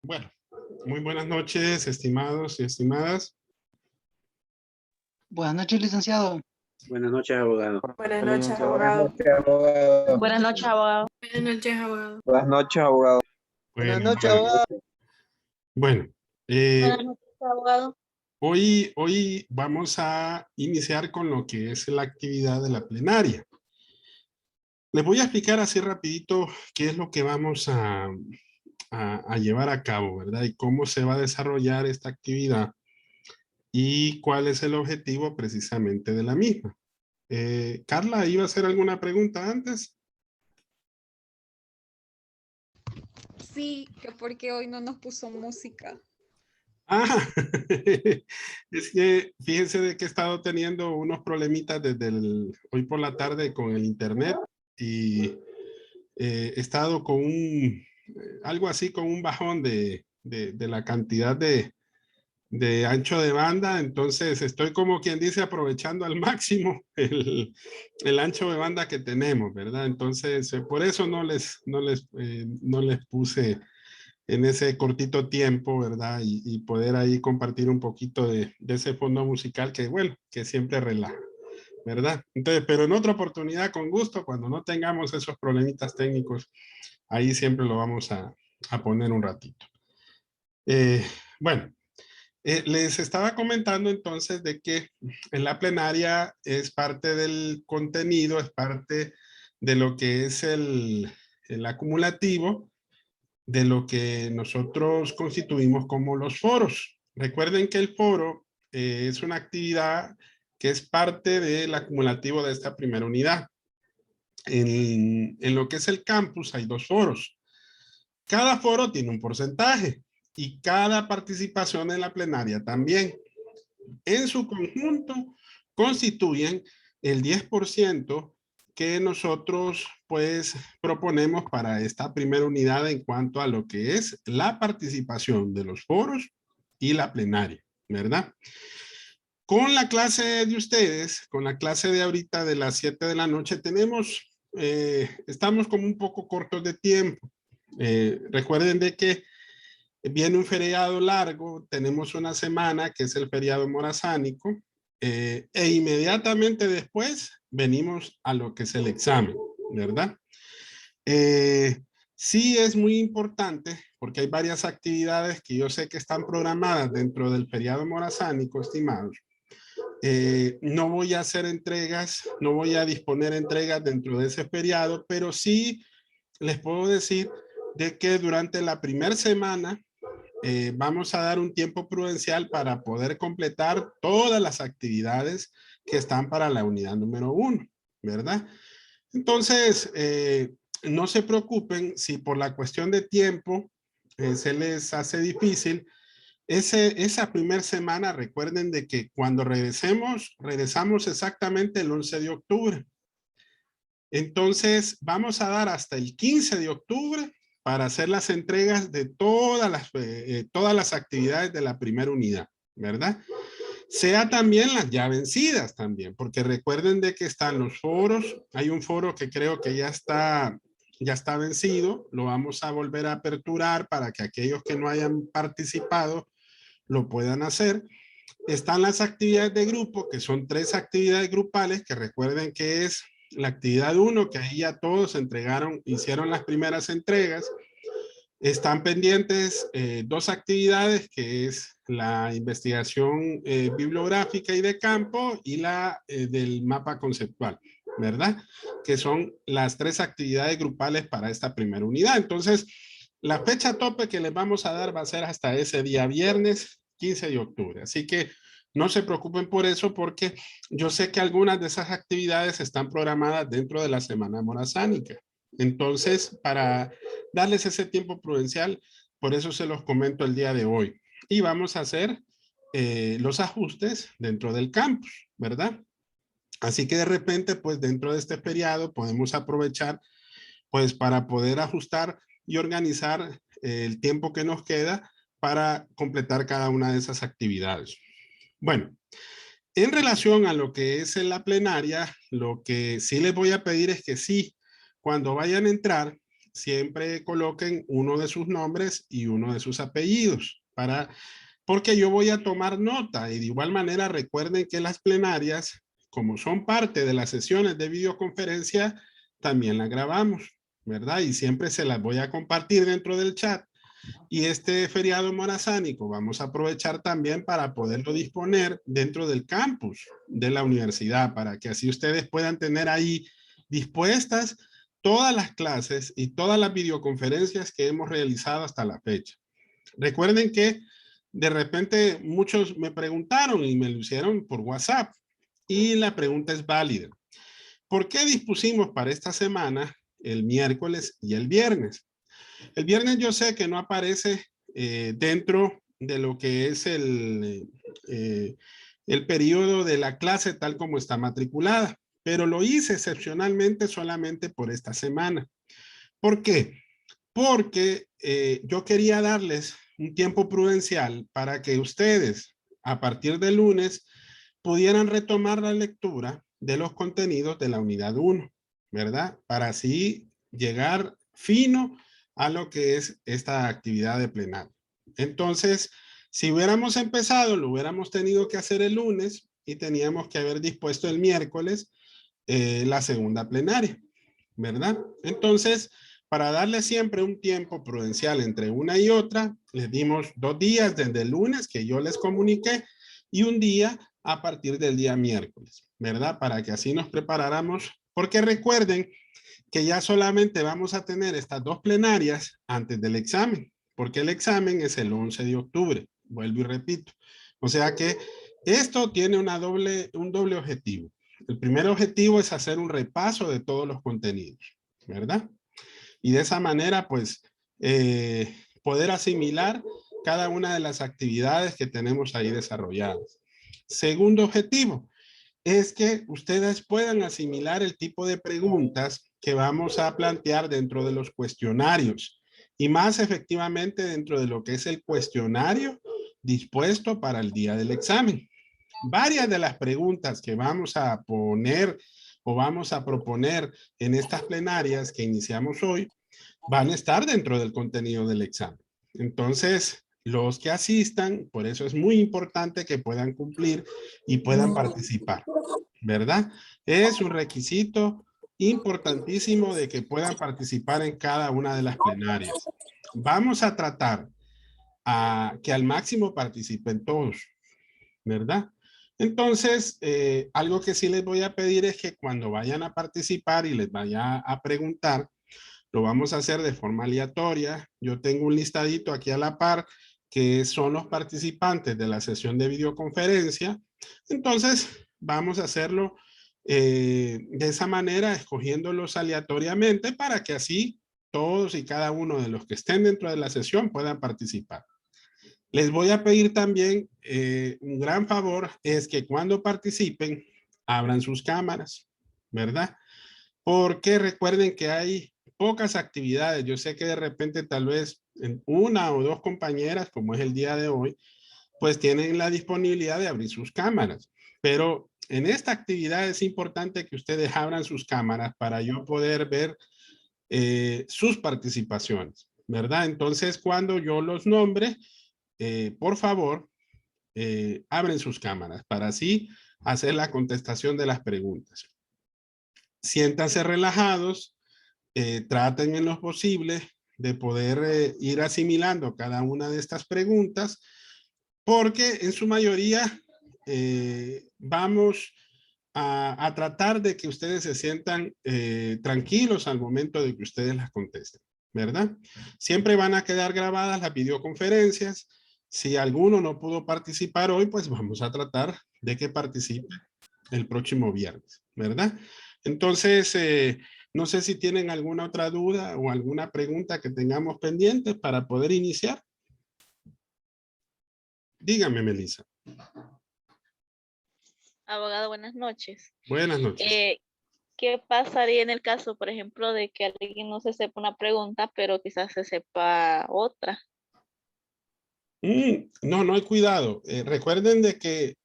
Bueno, muy buenas noches, estimados y estimadas. Buenas noches, licenciado. Buenas noches, abogado. Buenas noches, abogado. Buenas noches, abogado. Buenas noches, abogado. Buenas noches, abogado. Bueno, Buenas noches, abogado. bueno, Buenas noches, abogado. hoy vamos a iniciar con lo que es la actividad de la plenaria. Les voy a explicar así rapidito qué es lo que vamos a llevar a cabo, ¿verdad? Y cómo se va a desarrollar esta actividad y cuál es el objetivo precisamente de la misma. Carla, ¿iba a hacer alguna pregunta antes? Sí, que porque hoy no nos puso música. Ah, es que fíjense de que he estado teniendo unos problemitas desde hoy por la tarde con el internet y he estado con algo así con un bajón de la cantidad de ancho de banda, entonces estoy como quien dice aprovechando al máximo el ancho de banda que tenemos, ¿verdad? Entonces por eso no les puse en ese cortito tiempo, ¿verdad? Y poder ahí compartir un poquito de ese fondo musical que, bueno, que siempre relaja, ¿verdad? Entonces, pero en otra oportunidad, con gusto, cuando no tengamos esos problemitas técnicos, ahí siempre lo vamos a poner un ratito. Bueno, les estaba comentando entonces de que en la plenaria es parte del contenido, es parte de lo que es el acumulativo, de lo que nosotros constituimos como los foros. Recuerden que el foro es una actividad que es parte del acumulativo de esta primera unidad. En lo que es el campus hay dos foros. Cada foro tiene un porcentaje y cada participación en la plenaria también. En su conjunto constituyen el 10% que nosotros pues proponemos para esta primera unidad en cuanto a lo que es la participación de los foros y la plenaria, ¿verdad? Con la clase de ustedes, con la clase de ahorita de las 7 de la noche estamos como un poco cortos de tiempo. Recuerden de que viene un feriado largo, tenemos una semana que es el feriado morazánico, e inmediatamente después venimos a lo que es el examen, ¿verdad? Sí es muy importante porque hay varias actividades que yo sé que están programadas dentro del feriado morazánico, estimados. No voy a hacer entregas, no voy a disponer entregas dentro de ese feriado, pero sí les puedo decir de que durante la primera semana vamos a dar un tiempo prudencial para poder completar todas las actividades que están para la unidad número 1, ¿verdad? Entonces, no se preocupen si por la cuestión de tiempo se les hace difícil. Esa primera semana, recuerden de que cuando regresamos exactamente el 11 de octubre. Entonces, vamos a dar hasta el 15 de octubre para hacer las entregas de todas las actividades de la primera unidad, ¿verdad? Sea también las ya vencidas también, porque recuerden de que están los foros. Hay un foro que creo que ya está vencido, lo vamos a volver a aperturar para que aquellos que no hayan participado lo puedan hacer. Están las actividades de grupo, que son 3 actividades grupales, que recuerden que es la actividad 1, que ahí ya todos hicieron las primeras entregas. Están pendientes 2 actividades, que es la investigación bibliográfica y de campo y la del mapa conceptual, ¿verdad? Que son las 3 actividades grupales para esta primera unidad. Entonces, la fecha tope que les vamos a dar va a ser hasta ese día viernes 15 de octubre. Así que no se preocupen por eso, porque yo sé que algunas de esas actividades están programadas dentro de la semana morazánica. Entonces, para darles ese tiempo prudencial, por eso se los comento el día de hoy. Y vamos a hacer los ajustes dentro del campus, ¿verdad? Así que de repente, pues dentro de este feriado podemos aprovechar pues para poder ajustar y organizar el tiempo que nos queda para completar cada una de esas actividades. Bueno, en relación a lo que es en la plenaria, lo que sí les voy a pedir es que sí, cuando vayan a entrar, siempre coloquen uno de sus nombres y uno de sus apellidos, porque yo voy a tomar nota. Y de igual manera recuerden que las plenarias, como son parte de las sesiones de videoconferencia, también las grabamos, ¿verdad? Y siempre se las voy a compartir dentro del chat. Y este feriado morazánico vamos a aprovechar también para poderlo disponer dentro del campus de la universidad, para que así ustedes puedan tener ahí dispuestas todas las clases y todas las videoconferencias que hemos realizado hasta la fecha. Recuerden que de repente muchos me preguntaron y me lo hicieron por WhatsApp, y la pregunta es válida. ¿Por qué dispusimos para esta semana el miércoles y el viernes? El viernes yo sé que no aparece dentro de lo que es el periodo de la clase tal como está matriculada, pero lo hice excepcionalmente solamente por esta semana. ¿Por qué? Porque yo quería darles un tiempo prudencial para que ustedes, a partir del lunes, pudieran retomar la lectura de los contenidos de la unidad 1, ¿verdad? Para así llegar fino a lo que es esta actividad de plenario. Entonces, si hubiéramos empezado, lo hubiéramos tenido que hacer el lunes y teníamos que haber dispuesto el miércoles la segunda plenaria, ¿verdad? Entonces, para darle siempre un tiempo prudencial entre una y otra, les dimos 2 días desde el lunes que yo les comuniqué y un día a partir del día miércoles, ¿verdad? Para que así nos preparáramos, porque recuerden que ya solamente vamos a tener estas 2 plenarias antes del examen, porque el examen es el 11 de octubre, vuelvo y repito. O sea que esto tiene un doble objetivo. El primer objetivo es hacer un repaso de todos los contenidos, ¿verdad? Y de esa manera, pues, poder asimilar cada una de las actividades que tenemos ahí desarrolladas. Segundo objetivo es que ustedes puedan asimilar el tipo de preguntas que vamos a plantear dentro de los cuestionarios y más efectivamente dentro de lo que es el cuestionario dispuesto para el día del examen. Varias de las preguntas que vamos a poner o vamos a proponer en estas plenarias que iniciamos hoy van a estar dentro del contenido del examen. Entonces, los que asistan, por eso es muy importante que puedan cumplir y puedan participar, ¿verdad? Es un requisito importantísimo de que puedan participar en cada una de las plenarias. Vamos a tratar a que al máximo participen todos, ¿verdad? Entonces, algo que sí les voy a pedir es que cuando vayan a participar y les vaya a preguntar, lo vamos a hacer de forma aleatoria. Yo tengo un listadito aquí a la par que son los participantes de la sesión de videoconferencia. Entonces, vamos a hacerlo de esa manera, escogiéndolos aleatoriamente para que así todos y cada uno de los que estén dentro de la sesión puedan participar. Les voy a pedir también un gran favor, es que cuando participen, abran sus cámaras, ¿verdad? Porque recuerden que hay pocas actividades. Yo sé que de repente tal vez una o 2 compañeras, como es el día de hoy, pues tienen la disponibilidad de abrir sus cámaras. Pero en esta actividad es importante que ustedes abran sus cámaras para yo poder ver sus participaciones, ¿verdad? Entonces, cuando yo los nombre, por favor, abren sus cámaras para así hacer la contestación de las preguntas. Siéntanse relajados, traten en lo posible de poder ir asimilando cada una de estas preguntas, porque en su mayoría vamos a tratar de que ustedes se sientan tranquilos al momento de que ustedes las contesten, ¿verdad? Siempre van a quedar grabadas las videoconferencias. Si alguno no pudo participar hoy, pues vamos a tratar de que participe el próximo viernes, ¿verdad? Entonces, no sé si tienen alguna otra duda o alguna pregunta que tengamos pendientes para poder iniciar. Dígame, Melissa. Abogado, buenas noches. Buenas noches. ¿Qué pasaría en el caso, por ejemplo, de que alguien no se sepa una pregunta, pero quizás se sepa otra? No hay cuidado. Recuerden de que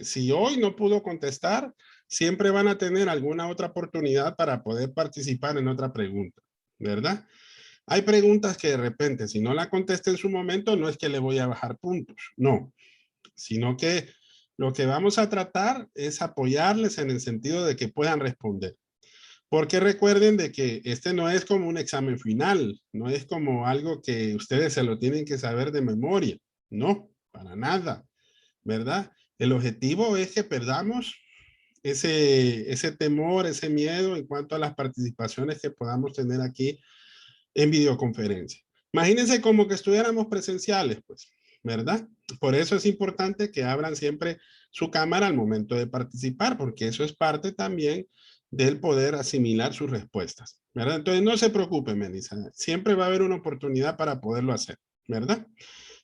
si hoy no pudo contestar, siempre van a tener alguna otra oportunidad para poder participar en otra pregunta, ¿verdad? Hay preguntas que de repente, si no la contesta en su momento, no es que le voy a bajar puntos, no, sino que lo que vamos a tratar es apoyarles en el sentido de que puedan responder. Porque recuerden de que este no es como un examen final, no es como algo que ustedes se lo tienen que saber de memoria, no, para nada, ¿verdad? El objetivo es que perdamos ese temor, ese miedo en cuanto a las participaciones que podamos tener aquí en videoconferencia. Imagínense como que estuviéramos presenciales, pues, ¿verdad? Por eso es importante que abran siempre su cámara al momento de participar, porque eso es parte también del poder asimilar sus respuestas, ¿verdad? Entonces no se preocupe, Melissa, siempre va a haber una oportunidad para poderlo hacer, ¿verdad?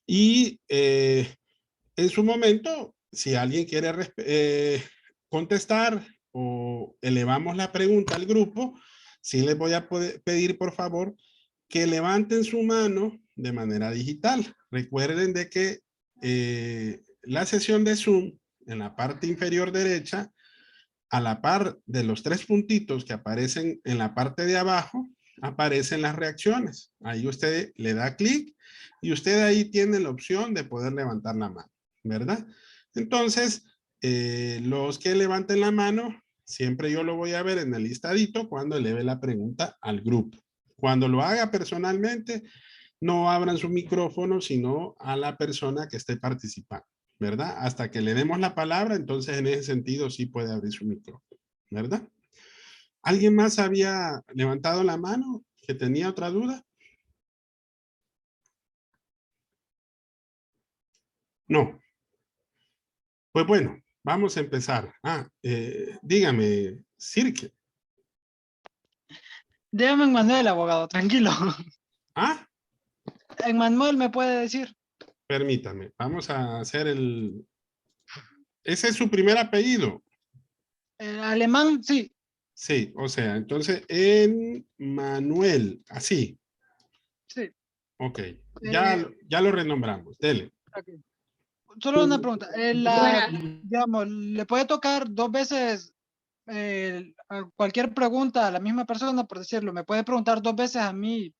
Y en su momento, si alguien quiere contestar o elevamos la pregunta al grupo, sí les voy a pedir, por favor, que levanten su mano de manera digital. Recuerden de que la sesión de Zoom, en la parte inferior derecha, a la par de los 3 puntitos que aparecen en la parte de abajo, aparecen las reacciones. Ahí usted le da clic y usted ahí tiene la opción de poder levantar la mano, ¿verdad? Entonces, los que levanten la mano, siempre yo lo voy a ver en el listadito cuando eleve la pregunta al grupo. Cuando lo haga personalmente, no abran su micrófono, sino a la persona que esté participando, ¿verdad? Hasta que le demos la palabra, entonces en ese sentido sí puede abrir su micrófono, ¿verdad? ¿Alguien más había levantado la mano que tenía otra duda? No. Pues bueno, vamos a empezar. Dígame, Cirque. Dígame Manuel, abogado, tranquilo. Ah, Manuel me puede decir. permítame, vamos a hacer el... Ese es su primer apellido. Alemán, sí. Sí, o sea, entonces en Manuel, así. Sí. Ok, ya lo renombramos, dele. Okay. Solo una pregunta. Digamos, ¿le puede tocar 2 veces a cualquier pregunta a la misma persona, por decirlo? ¿Me puede preguntar 2 veces a mí,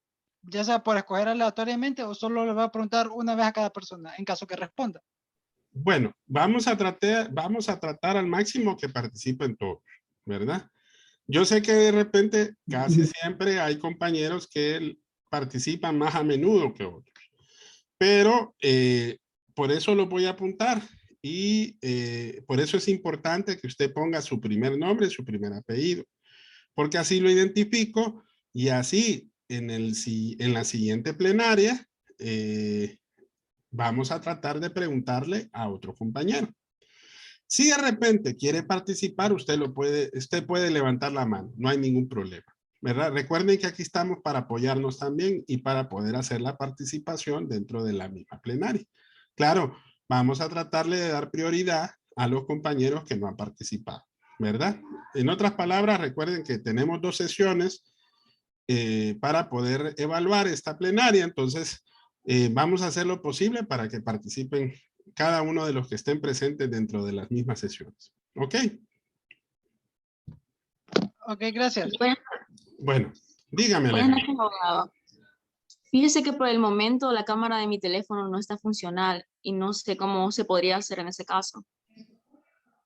ya sea por escoger aleatoriamente o solo le va a preguntar una vez a cada persona en caso que responda? Bueno, vamos a tratar al máximo que participen todos, ¿verdad? Yo sé que de repente casi siempre hay compañeros que participan más a menudo que otros, pero por eso lo voy a apuntar y por eso es importante que usted ponga su primer nombre y su primer apellido, porque así lo identifico y así en la siguiente plenaria vamos a tratar de preguntarle a otro compañero. Si de repente quiere participar, usted puede levantar la mano, no hay ningún problema, ¿verdad? Recuerden que aquí estamos para apoyarnos también y para poder hacer la participación dentro de la misma plenaria. Claro, vamos a tratarle de dar prioridad a los compañeros que no han participado, ¿verdad? En otras palabras, recuerden que tenemos 2 sesiones para poder evaluar esta plenaria, entonces vamos a hacer lo posible para que participen cada uno de los que estén presentes dentro de las mismas sesiones. ¿Ok? Ok, gracias. Bueno, dígame. Buenas noches, abogado. Fíjese que por el momento la cámara de mi teléfono no está funcional y no sé cómo se podría hacer en ese caso.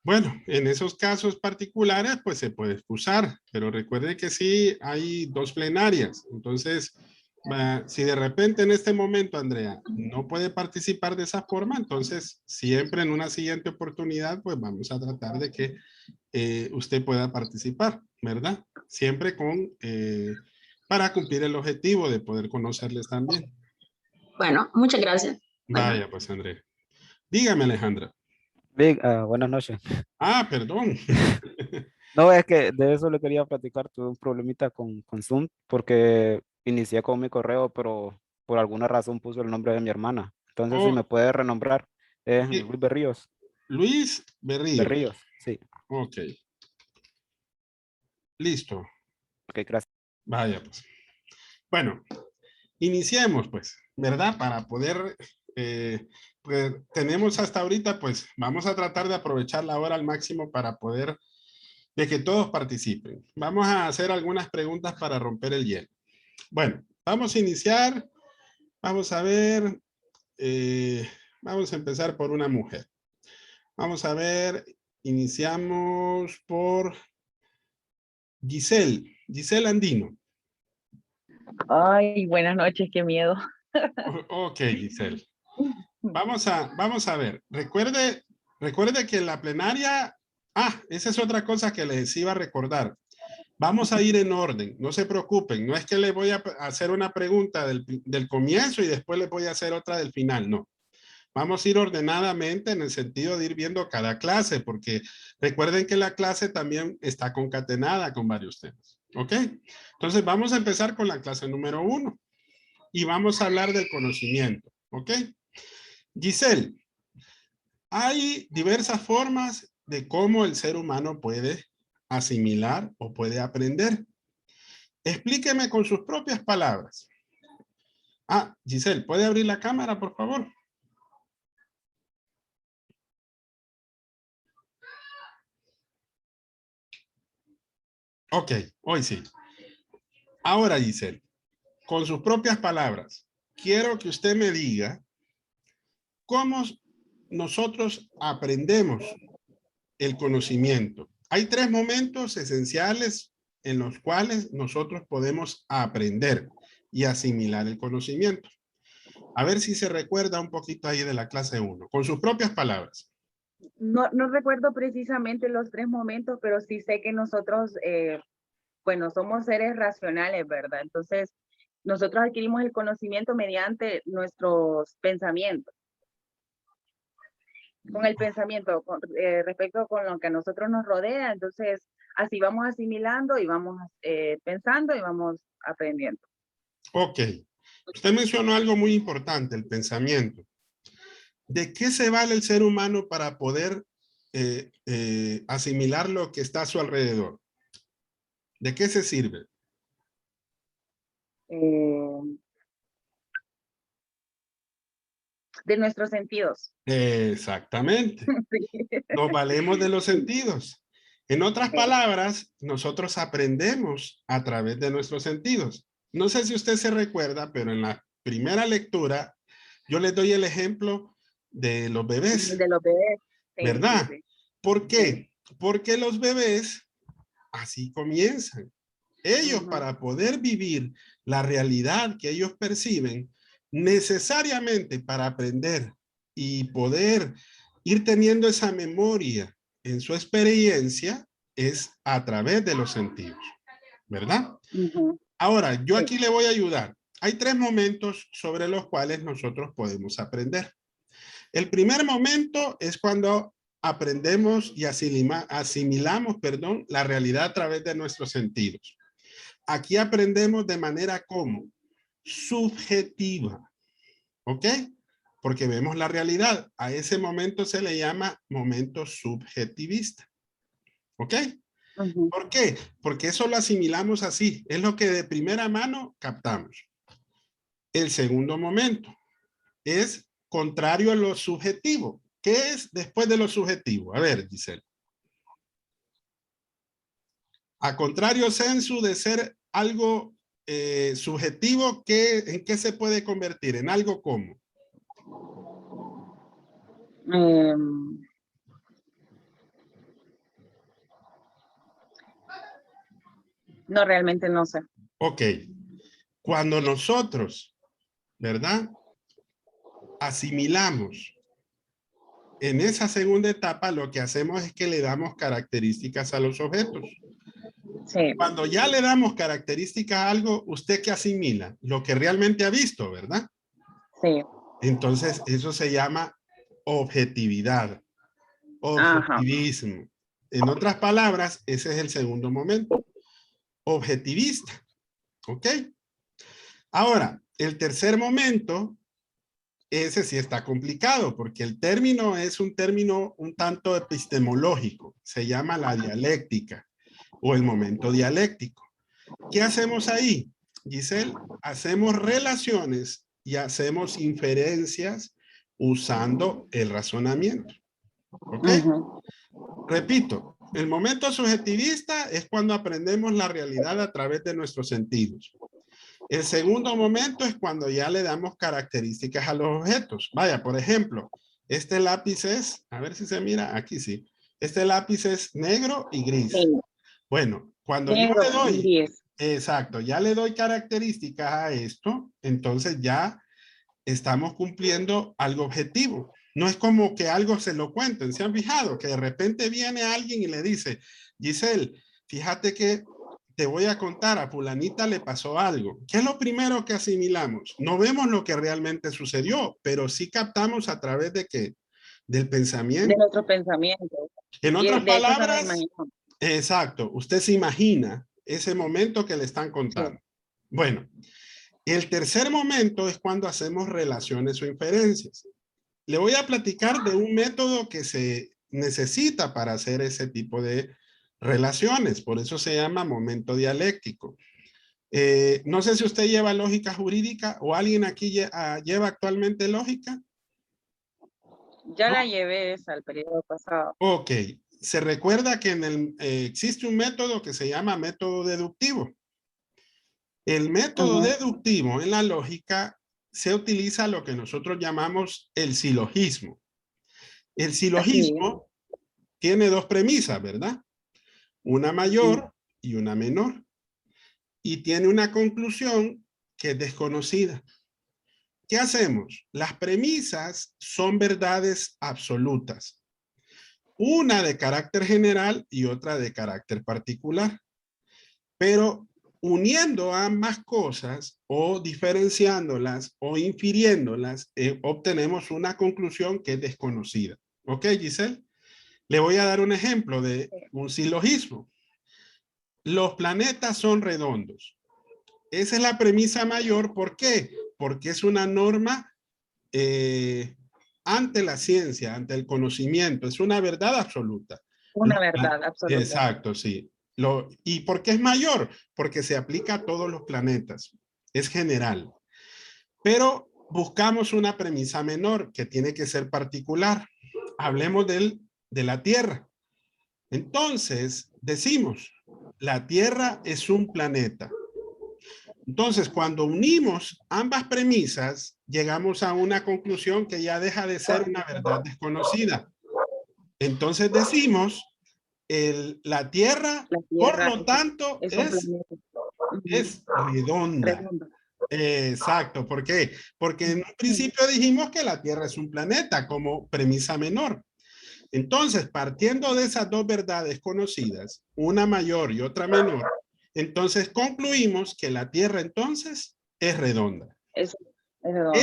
Bueno, en esos casos particulares, pues se puede excusar, pero recuerde que sí hay 2 plenarias. Entonces, si de repente en este momento, Andrea, no puede participar de esa forma, entonces siempre en una siguiente oportunidad, pues vamos a tratar de que usted pueda participar, ¿verdad? Siempre para cumplir el objetivo de poder conocerles también. Bueno, muchas gracias. Vaya, pues, Andrea. Dígame, Alejandra. Vic, buenas noches. Ah, perdón. No, es que de eso le quería platicar. Tuve un problemita con Zoom porque inicié con mi correo, pero por alguna razón puso el nombre de mi hermana. Entonces, si me puede renombrar, es Sí. Luis Berríos. Luis Berríos. Berríos, sí. Ok. Listo. Ok, gracias. Vaya, pues. Bueno, iniciemos, pues, ¿verdad? Para poder, pues, tenemos hasta ahorita, pues, vamos a tratar de aprovechar la hora al máximo para poder, de que todos participen. Vamos a hacer algunas preguntas para romper el hielo. Bueno, Vamos a iniciar. Vamos a ver. Vamos a empezar por una mujer. Vamos a ver. Iniciamos por Giselle. Giselle Andino. Ay, buenas noches, qué miedo. Ok, Giselle. Vamos a ver. Recuerde que en la plenaria... esa es otra cosa que les iba a recordar. Vamos a ir en orden, no se preocupen. No es que le voy a hacer una pregunta del comienzo y después les voy a hacer otra del final, no. Vamos a ir ordenadamente en el sentido de ir viendo cada clase, porque recuerden que la clase también está concatenada con varios temas. ¿Ok? Entonces vamos a empezar con la clase número 1 y vamos a hablar del conocimiento. ¿Ok? Giselle, hay diversas formas de cómo el ser humano puede asimilar o puede aprender. Explíqueme con sus propias palabras. Giselle, ¿puede abrir la cámara, por favor? Ok, hoy sí. Ahora, Giselle, con sus propias palabras, quiero que usted me diga cómo nosotros aprendemos el conocimiento. Hay 3 momentos esenciales en los cuales nosotros podemos aprender y asimilar el conocimiento. A ver si se recuerda un poquito ahí de la clase 1, con sus propias palabras. No recuerdo precisamente los 3 momentos, pero sí sé que nosotros, bueno, somos seres racionales, ¿verdad? Entonces, nosotros adquirimos el conocimiento mediante nuestros pensamientos. Con el pensamiento, respecto con lo que a nosotros nos rodea, entonces, así vamos asimilando y vamos pensando y vamos aprendiendo. Ok. Usted mencionó algo muy importante, el pensamiento. ¿De qué se vale el ser humano para poder asimilar lo que está a su alrededor? ¿De qué se sirve? De nuestros sentidos. Exactamente. Sí. Nos valemos de los sentidos. En otras palabras, nosotros aprendemos a través de nuestros sentidos. No sé si usted se recuerda, pero en la primera lectura yo les doy el ejemplo de los bebés. De los bebés. Sí, ¿verdad? sí, sí. ¿Por qué? Porque los bebés así comienzan. Ellos para poder vivir la realidad que ellos perciben, necesariamente para aprender y poder ir teniendo esa memoria en su experiencia, es a través de los sentidos, ¿verdad? Ahora, yo aquí le voy a ayudar. Hay 3 momentos sobre los cuales nosotros podemos aprender. El primer momento es cuando aprendemos y asimilamos, la realidad a través de nuestros sentidos. Aquí aprendemos de manera como subjetiva, ¿ok? Porque vemos la realidad. A ese momento se le llama momento subjetivista, ¿ok? ¿Por qué? Porque eso lo asimilamos así. Es lo que de primera mano captamos. El segundo momento es contrario a lo subjetivo. ¿Qué es después de lo subjetivo? A ver, Giselle. A contrario sensu de ser algo subjetivo, ¿en qué se puede convertir? En algo como. No, realmente no sé. Ok. Cuando nosotros, ¿verdad? Asimilamos en esa segunda etapa, lo que hacemos es que le damos características a los objetos. Sí. Cuando ya le damos características a algo, ¿usted qué asimila? Lo que realmente ha visto, ¿verdad? Sí. Entonces, eso se llama objetividad. Objetivismo. Ajá. En otras palabras, ese es el segundo momento. Objetivista. ¿Ok? Ahora, el tercer momento, ese sí está complicado, porque el término es un término un tanto epistemológico. Se llama la dialéctica o el momento dialéctico. ¿Qué hacemos ahí, Giselle? Hacemos relaciones y hacemos inferencias usando el razonamiento. ¿Ok? Repito, el momento subjetivista es cuando aprendemos la realidad a través de nuestros sentidos. El segundo momento es cuando ya le damos características a los objetos. Vaya, por ejemplo, este lápiz es, a ver si se mira, aquí sí. Este lápiz es negro y gris. Sí. Bueno, cuando Negro yo le doy, y gris. exacto, ya le doy características a esto, entonces ya estamos cumpliendo algo objetivo. No es como que algo se lo cuenten. ¿Se han fijado? Que de repente viene alguien y le dice, Giselle, fíjate que te voy a contar, a fulanita le pasó algo. ¿Qué es lo primero que asimilamos? No vemos lo que realmente sucedió, pero sí captamos a través de qué? Del De pensamiento. nuestro pensamiento. En Y otras de eso se nos palabras, imaginó. exacto, usted se imagina ese momento que le están contando. Bueno, el tercer momento es cuando hacemos relaciones o inferencias. Le voy a platicar de un método que se necesita para hacer ese tipo de relaciones. Por eso se llama momento dialéctico. No sé si usted lleva lógica jurídica o alguien aquí lleva actualmente lógica. Ya ¿No? la llevé esa el periodo pasado. Ok. Se recuerda que existe un método que se llama método deductivo. El método deductivo en la lógica se utiliza lo que nosotros llamamos el silogismo. El silogismo tiene dos premisas, ¿verdad? Una mayor y una menor. Y tiene una conclusión que es desconocida. ¿Qué hacemos? Las premisas son verdades absolutas. Una de carácter general y otra de carácter particular. Pero uniendo ambas cosas o diferenciándolas o infiriéndolas, obtenemos una conclusión que es desconocida. ¿Ok, Giselle? Le voy a dar un ejemplo de un silogismo. Los planetas son redondos. Esa es la premisa mayor. ¿Por qué? Porque es una norma ante la ciencia, ante el conocimiento. Es una verdad absoluta. Una verdad absoluta. Exacto, sí. ¿Y por qué es mayor? Porque se aplica a todos los planetas. Es general. Pero buscamos una premisa menor que tiene que ser particular. Hablemos de la Tierra. Entonces, decimos, la Tierra es un planeta. Entonces, cuando unimos ambas premisas, llegamos a una conclusión que ya deja de ser una verdad desconocida. Entonces decimos, la Tierra, por lo tanto, es redonda. Exacto. ¿Por qué? Porque en un principio dijimos que la Tierra es un planeta como premisa menor. Entonces, partiendo de esas dos verdades conocidas, una mayor y otra menor, entonces concluimos que la Tierra entonces es redonda. Es redonda.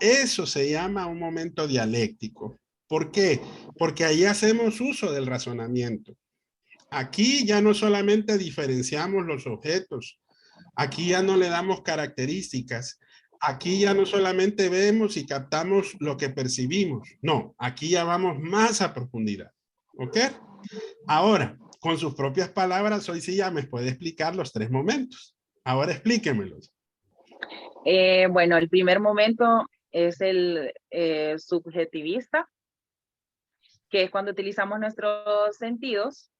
Eso se llama un momento dialéctico. ¿Por qué? Porque ahí hacemos uso del razonamiento. Aquí ya no solamente diferenciamos los objetos, aquí ya no le damos características, aquí ya no solamente vemos y captamos lo que percibimos, no, aquí ya vamos más a profundidad. ¿Ok? Ahora, con sus propias palabras, hoy sí ya me puede explicar los tres momentos. Ahora explíquemelos. Bueno, el primer momento es el subjetivista, que es cuando utilizamos nuestros sentidos.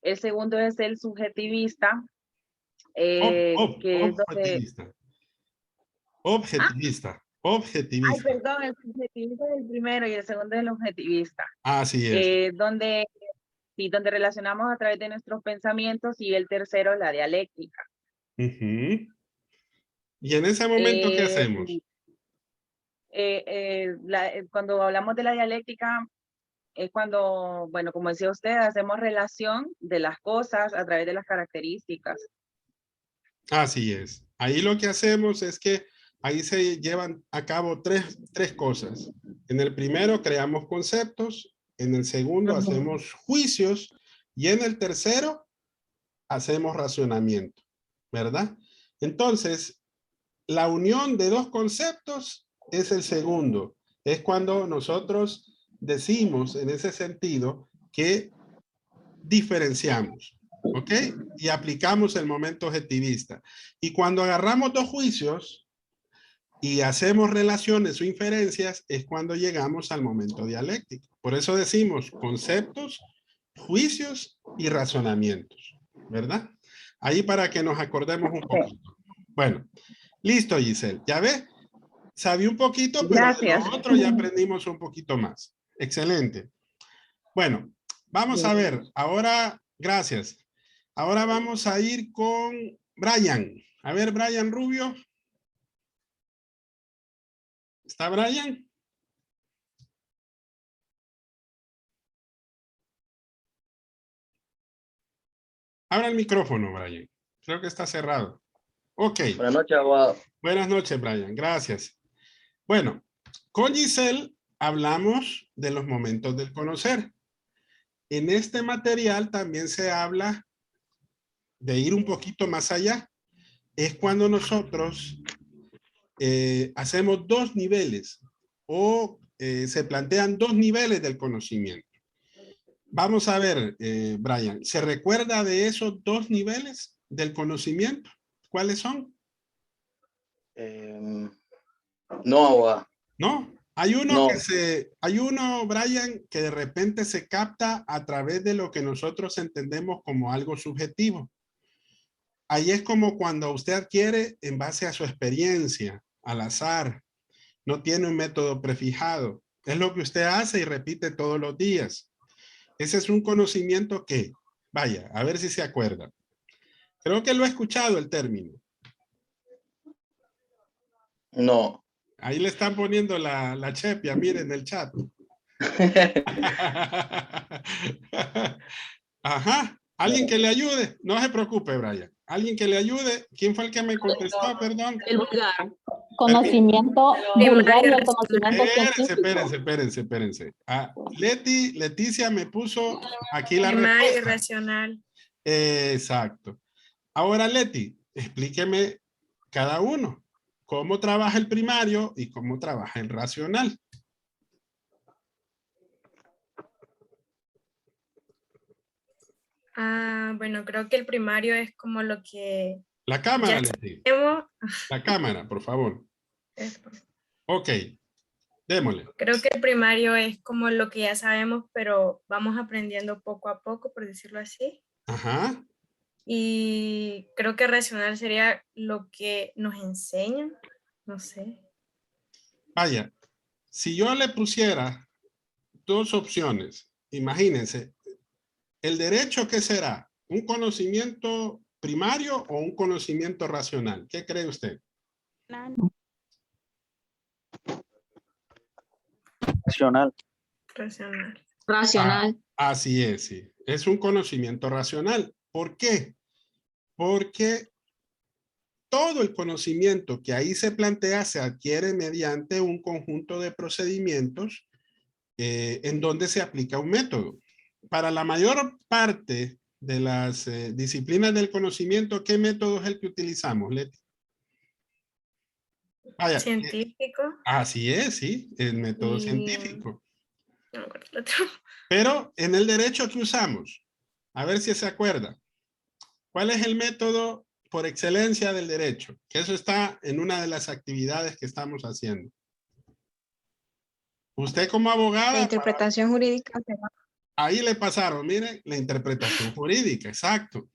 El segundo es el subjetivista, que es objetivista. Objetivista. Objetivista. Ay, perdón, el subjetivista es el primero y el segundo es el objetivista. Así es. Donde relacionamos a través de nuestros pensamientos, y el tercero, la dialéctica. Y en ese momento, ¿qué hacemos? Cuando hablamos de la dialéctica, es cuando, bueno, como decía usted, hacemos relación de las cosas a través de las características. Así es. Ahí lo que hacemos es que ahí se llevan a cabo tres cosas. En el primero creamos conceptos, en el segundo hacemos juicios y en el tercero hacemos racionamiento, ¿verdad? Entonces, la unión de dos conceptos es el segundo. Es cuando nosotros decimos en ese sentido que diferenciamos, ¿ok? Y aplicamos el momento objetivista. Y cuando agarramos dos juicios y hacemos relaciones o inferencias, es cuando llegamos al momento dialéctico. Por eso decimos conceptos, juicios y razonamientos, ¿verdad? Ahí para que nos acordemos un poquito. Bueno, listo, Giselle. ¿Ya ves? Sabía un poquito, pero de Gracias. lo otro ya aprendimos un poquito más. Excelente. Bueno, vamos a ver. Ahora, gracias. Ahora vamos a ir con Brian. A ver, Brian Rubio. ¿Está Brian? Abra el micrófono, Brian. Creo que está cerrado. Ok. Buenas noches, abogado. Buenas noches, Brian. Gracias. Bueno, con Giselle hablamos de los momentos del conocer. En este material también se habla de ir un poquito más allá. Es cuando nosotros hacemos dos niveles o se plantean dos niveles del conocimiento. Vamos a ver, Brian, ¿se recuerda de esos dos niveles del conocimiento? ¿Cuáles son? No, abogado. ¿No? Hay uno No. hay uno, Brian, que de repente se capta a través de lo que nosotros entendemos como algo subjetivo. Ahí es como cuando usted adquiere en base a su experiencia, al azar, no tiene un método prefijado. Es lo que usted hace y repite todos los días. Ese es un conocimiento que, vaya, a ver si se acuerda. Creo que lo he escuchado el término. No. Ahí le están poniendo la chepia, miren en el chat. Ajá. Alguien que le ayude. No se preocupe, Brian. Alguien que le ayude. ¿Quién fue el que me contestó? Perdón. El vulgar. Conocimiento vulgar y el conocimiento científico. Espérense. Ah, Leticia me puso aquí la Primario y respuesta. racional. Exacto. Ahora, Leti, explíqueme cada uno. ¿Cómo trabaja el primario y cómo trabaja el racional? Bueno, creo que el primario es como lo que La cámara, ya Leti. sabemos. La cámara, por favor. Ok. Démosle. Creo que el primario es como lo que ya sabemos, pero vamos aprendiendo poco a poco, por decirlo así. Ajá. Y creo que racional sería lo que nos enseñan, no sé. Vaya, si yo le pusiera dos opciones, imagínense, ¿el derecho qué será? ¿Un conocimiento primario o un conocimiento racional? ¿Qué cree usted? Racional. Racional. Racional. Así es, sí. Es un conocimiento racional. ¿Por qué? Porque todo el conocimiento que ahí se plantea se adquiere mediante un conjunto de procedimientos en donde se aplica un método. Para la mayor parte de las disciplinas del conocimiento, ¿qué método es el que utilizamos, Leti? Vaya, Científico. así es, sí, el método científico. No me acuerdo el otro. Pero en el derecho que usamos, a ver si se acuerda, ¿cuál es el método por excelencia del derecho? Que eso está en una de las actividades que estamos haciendo. Usted como abogada... La interpretación jurídica. Ahí le pasaron, miren, la interpretación jurídica, exacto.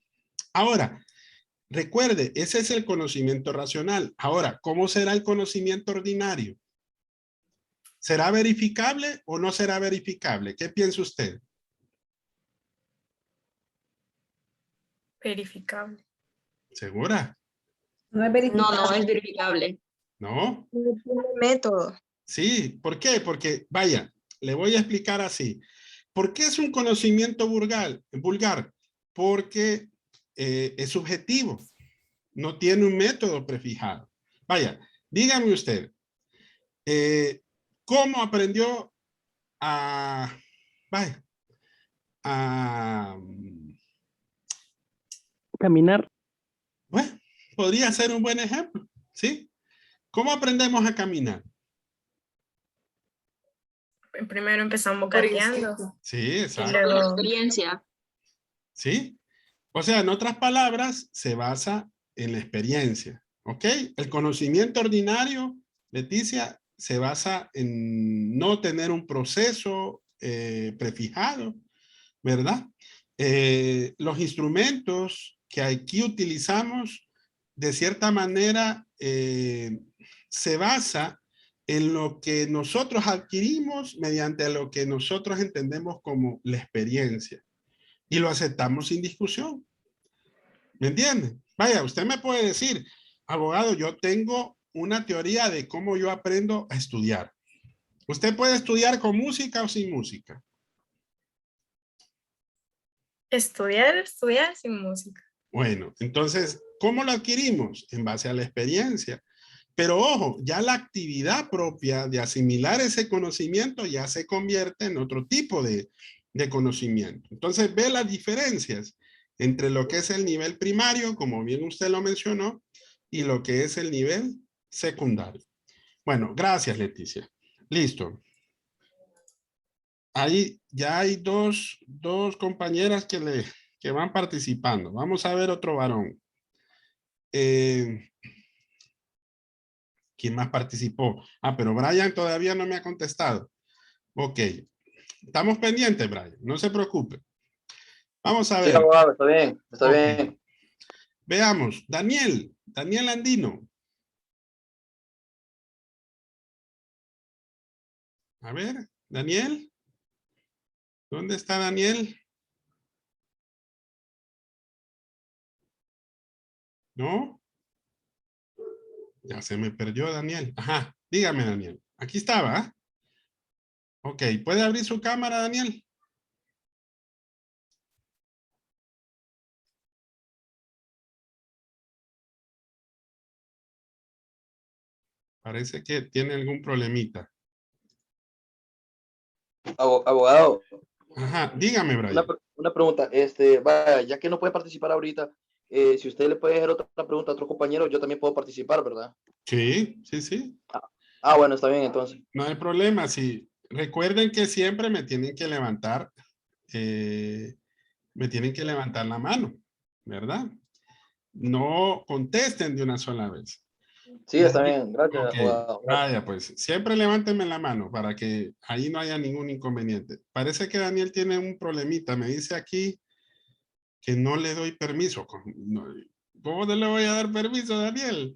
Ahora, recuerde, ese es el conocimiento racional. Ahora, ¿cómo será el conocimiento ordinario? ¿Será verificable o no será verificable? ¿Qué piensa usted? Verificable. ¿Segura? No es verificable. No, no es verificable. ¿No? No tiene método. Sí, ¿por qué? Porque, vaya, le voy a explicar así. ¿Por qué es un conocimiento vulgar? Porque es subjetivo. No tiene un método prefijado. Vaya, dígame usted, ¿cómo aprendió a caminar? Bueno, podría ser un buen ejemplo, ¿sí? ¿Cómo aprendemos a caminar? Primero empezamos gateando. Sí, exacto. Y luego experiencia. ¿Sí? O sea, en otras palabras, se basa en la experiencia, ¿ok? El conocimiento ordinario, Leticia, se basa en no tener un proceso prefijado, ¿verdad? Los instrumentos que aquí utilizamos de cierta manera, se basa en lo que nosotros adquirimos mediante lo que nosotros entendemos como la experiencia. Y lo aceptamos sin discusión. ¿Me entiende? Vaya, usted me puede decir, abogado, yo tengo una teoría de cómo yo aprendo a estudiar. ¿Usted puede estudiar con música o sin música? Estudiar sin música. Bueno, entonces, ¿cómo lo adquirimos? En base a la experiencia. Pero ojo, ya la actividad propia de asimilar ese conocimiento ya se convierte en otro tipo de conocimiento. Entonces, ve las diferencias entre lo que es el nivel primario, como bien usted lo mencionó, y lo que es el nivel secundario. Bueno, gracias, Leticia. Listo. Ahí ya hay dos compañeras que van participando. Vamos a ver otro varón. ¿Quién más participó? Ah, pero Brian todavía no me ha contestado. Ok. Estamos pendientes, Brian. No se preocupe. Vamos a ver. Sí, abogado, está bien, está Okay. bien. Veamos. Daniel Andino. A ver, Daniel. ¿Dónde está Daniel? ¿No? Ya se me perdió Daniel. Ajá, dígame Daniel. Aquí estaba. ¿Ah? Ok, ¿puede abrir su cámara, Daniel? Parece que tiene algún problemita. Abogado. Ajá, dígame, Brian. Una pregunta, vaya, ya que no puede participar ahorita, si usted le puede dejar otra pregunta a otro compañero, yo también puedo participar, ¿verdad? Sí, sí, sí. Bueno, está bien entonces. No hay problema. Sí. Recuerden que siempre me tienen que levantar la mano, ¿verdad? No contesten de una sola vez. Sí, está bien. Gracias, Ok, abogado. vaya, pues siempre levántenme la mano para que ahí no haya ningún inconveniente. Parece que Daniel tiene un problemita. Me dice aquí que no le doy permiso. ¿Cómo no le voy a dar permiso, Daniel?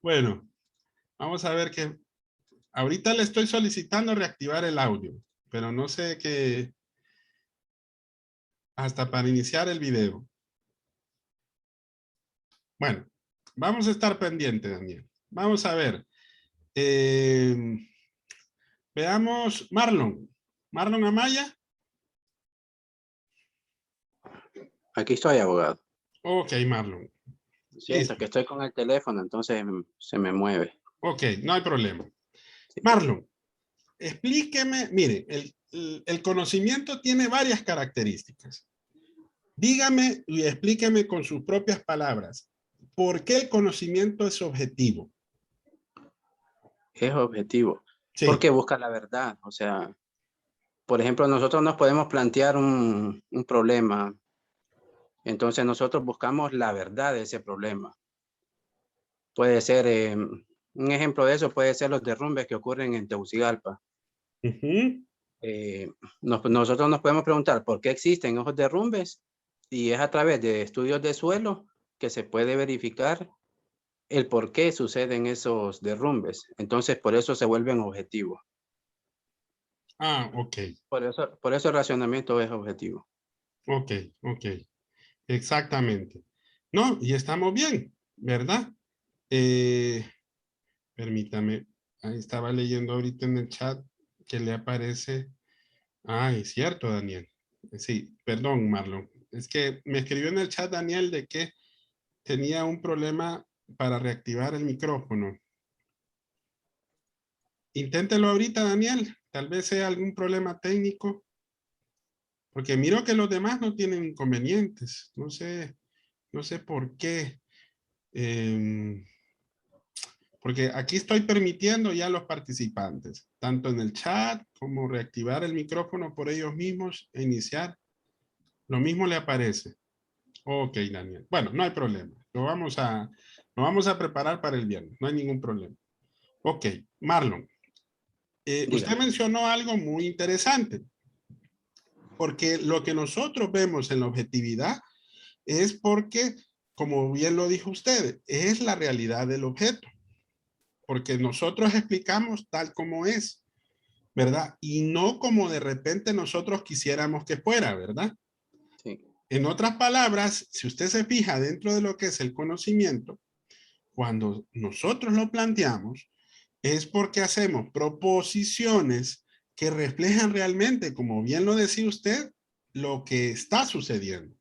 Bueno, vamos a ver que ahorita le estoy solicitando reactivar el audio, pero no sé qué, hasta para iniciar el video. Bueno, vamos a estar pendientes, Daniel. Vamos a ver. Veamos Marlon. Marlon Amaya. Aquí estoy, abogado. Ok, Marlon. Siento que estoy con el teléfono, entonces se me mueve. Ok, no hay problema. Marlon, explíqueme, mire, el conocimiento tiene varias características. Dígame y explíqueme con sus propias palabras, ¿por qué el conocimiento es objetivo? Es objetivo. Sí. Porque busca la verdad. O sea, por ejemplo, nosotros nos podemos plantear un problema. Entonces nosotros buscamos la verdad de ese problema. Puede ser, un ejemplo de eso puede ser los derrumbes que ocurren en Tegucigalpa. Nosotros nos podemos preguntar por qué existen esos derrumbes y es a través de estudios de suelo que se puede verificar el por qué suceden esos derrumbes. Entonces, por eso se vuelven objetivos. Ah, ok. Por eso el racionamiento es objetivo. Ok, ok. Exactamente. No, y estamos bien, ¿verdad? Permítame, ahí estaba leyendo ahorita en el chat que le aparece. Ah, es cierto, Daniel. Sí, perdón, Marlon. Es que me escribió en el chat Daniel de que tenía un problema para reactivar el micrófono. Inténtelo ahorita, Daniel. Tal vez sea algún problema técnico. Porque miro que los demás no tienen inconvenientes. No sé por qué. Porque aquí estoy permitiendo ya a los participantes, tanto en el chat como reactivar el micrófono por ellos mismos e iniciar. Lo mismo le aparece. Ok, Daniel. Bueno, no hay problema. Lo vamos a preparar para el viernes. No hay ningún problema. Ok, Marlon. Usted mencionó algo muy interesante. Porque lo que nosotros vemos en la objetividad es porque como bien lo dijo usted, es la realidad del objeto. Porque nosotros explicamos tal como es, ¿verdad? Y no como de repente nosotros quisiéramos que fuera, ¿verdad? Sí. En otras palabras, si usted se fija dentro de lo que es el conocimiento, cuando nosotros lo planteamos, es porque hacemos proposiciones que reflejan realmente, como bien lo decía usted, lo que está sucediendo.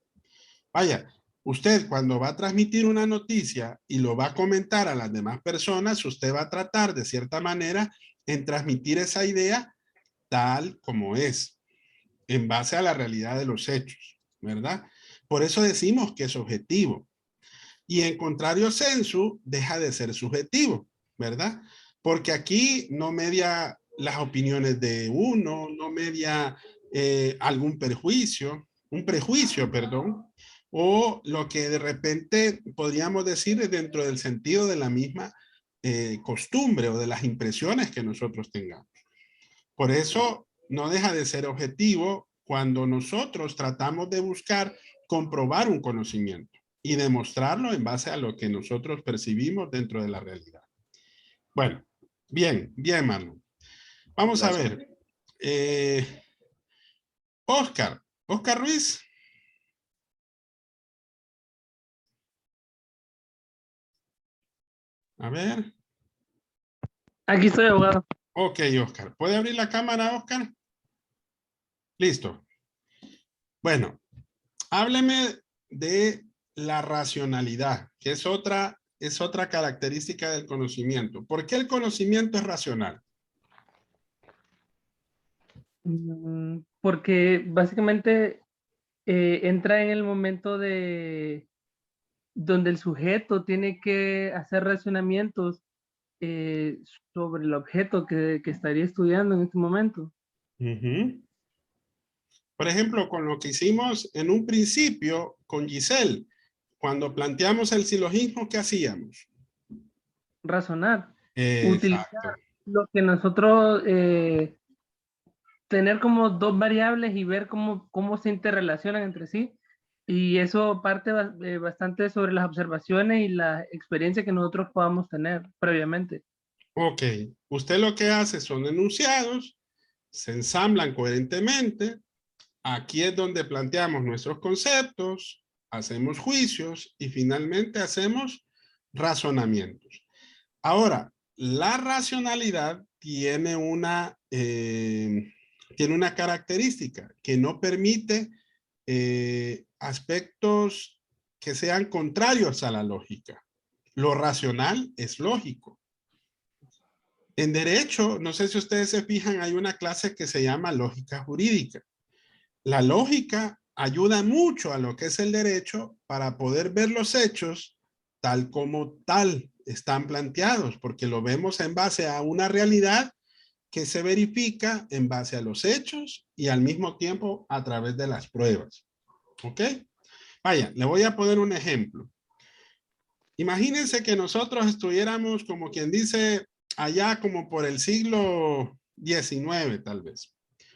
Vaya, usted cuando va a transmitir una noticia y lo va a comentar a las demás personas, usted va a tratar de cierta manera en transmitir esa idea tal como es, en base a la realidad de los hechos, ¿verdad? Por eso decimos que es objetivo. Y en contrario sensu, deja de ser subjetivo, ¿verdad? Porque aquí no media las opiniones de uno, no media algún un prejuicio, perdón, o lo que de repente podríamos decir es dentro del sentido de la misma costumbre o de las impresiones que nosotros tengamos. Por eso no deja de ser objetivo cuando nosotros tratamos de buscar comprobar un conocimiento y demostrarlo en base a lo que nosotros percibimos dentro de la realidad. Bueno, bien, Marlon. Vamos a ver. Oscar Ruiz. A ver. Aquí estoy, abogado. Ok, Oscar. ¿Puede abrir la cámara, Oscar? Listo. Bueno, hábleme de la racionalidad, que es otra característica del conocimiento. ¿Por qué el conocimiento es racional? Porque básicamente entra en el momento donde el sujeto tiene que hacer razonamientos sobre el objeto que estaría estudiando en este momento. Por ejemplo, con lo que hicimos en un principio con Giselle, cuando planteamos el silogismo, ¿qué hacíamos? Razonar. Exacto. Utilizar lo que nosotros tener como dos variables y ver cómo se interrelacionan entre sí. Y eso parte bastante sobre las observaciones y la experiencia que nosotros podamos tener previamente. Ok. Usted lo que hace son enunciados, se ensamblan coherentemente. Aquí es donde planteamos nuestros conceptos, hacemos juicios y finalmente hacemos razonamientos. Ahora, la racionalidad tiene una característica que no permite aspectos que sean contrarios a la lógica. Lo racional es lógico. En derecho, no sé si ustedes se fijan, hay una clase que se llama lógica jurídica. La lógica ayuda mucho a lo que es el derecho para poder ver los hechos tal como tal están planteados, porque lo vemos en base a una realidad que se verifica en base a los hechos y al mismo tiempo a través de las pruebas. ¿Ok? Vaya, le voy a poner un ejemplo. Imagínense que nosotros estuviéramos, como quien dice, allá como por el siglo XIX tal vez.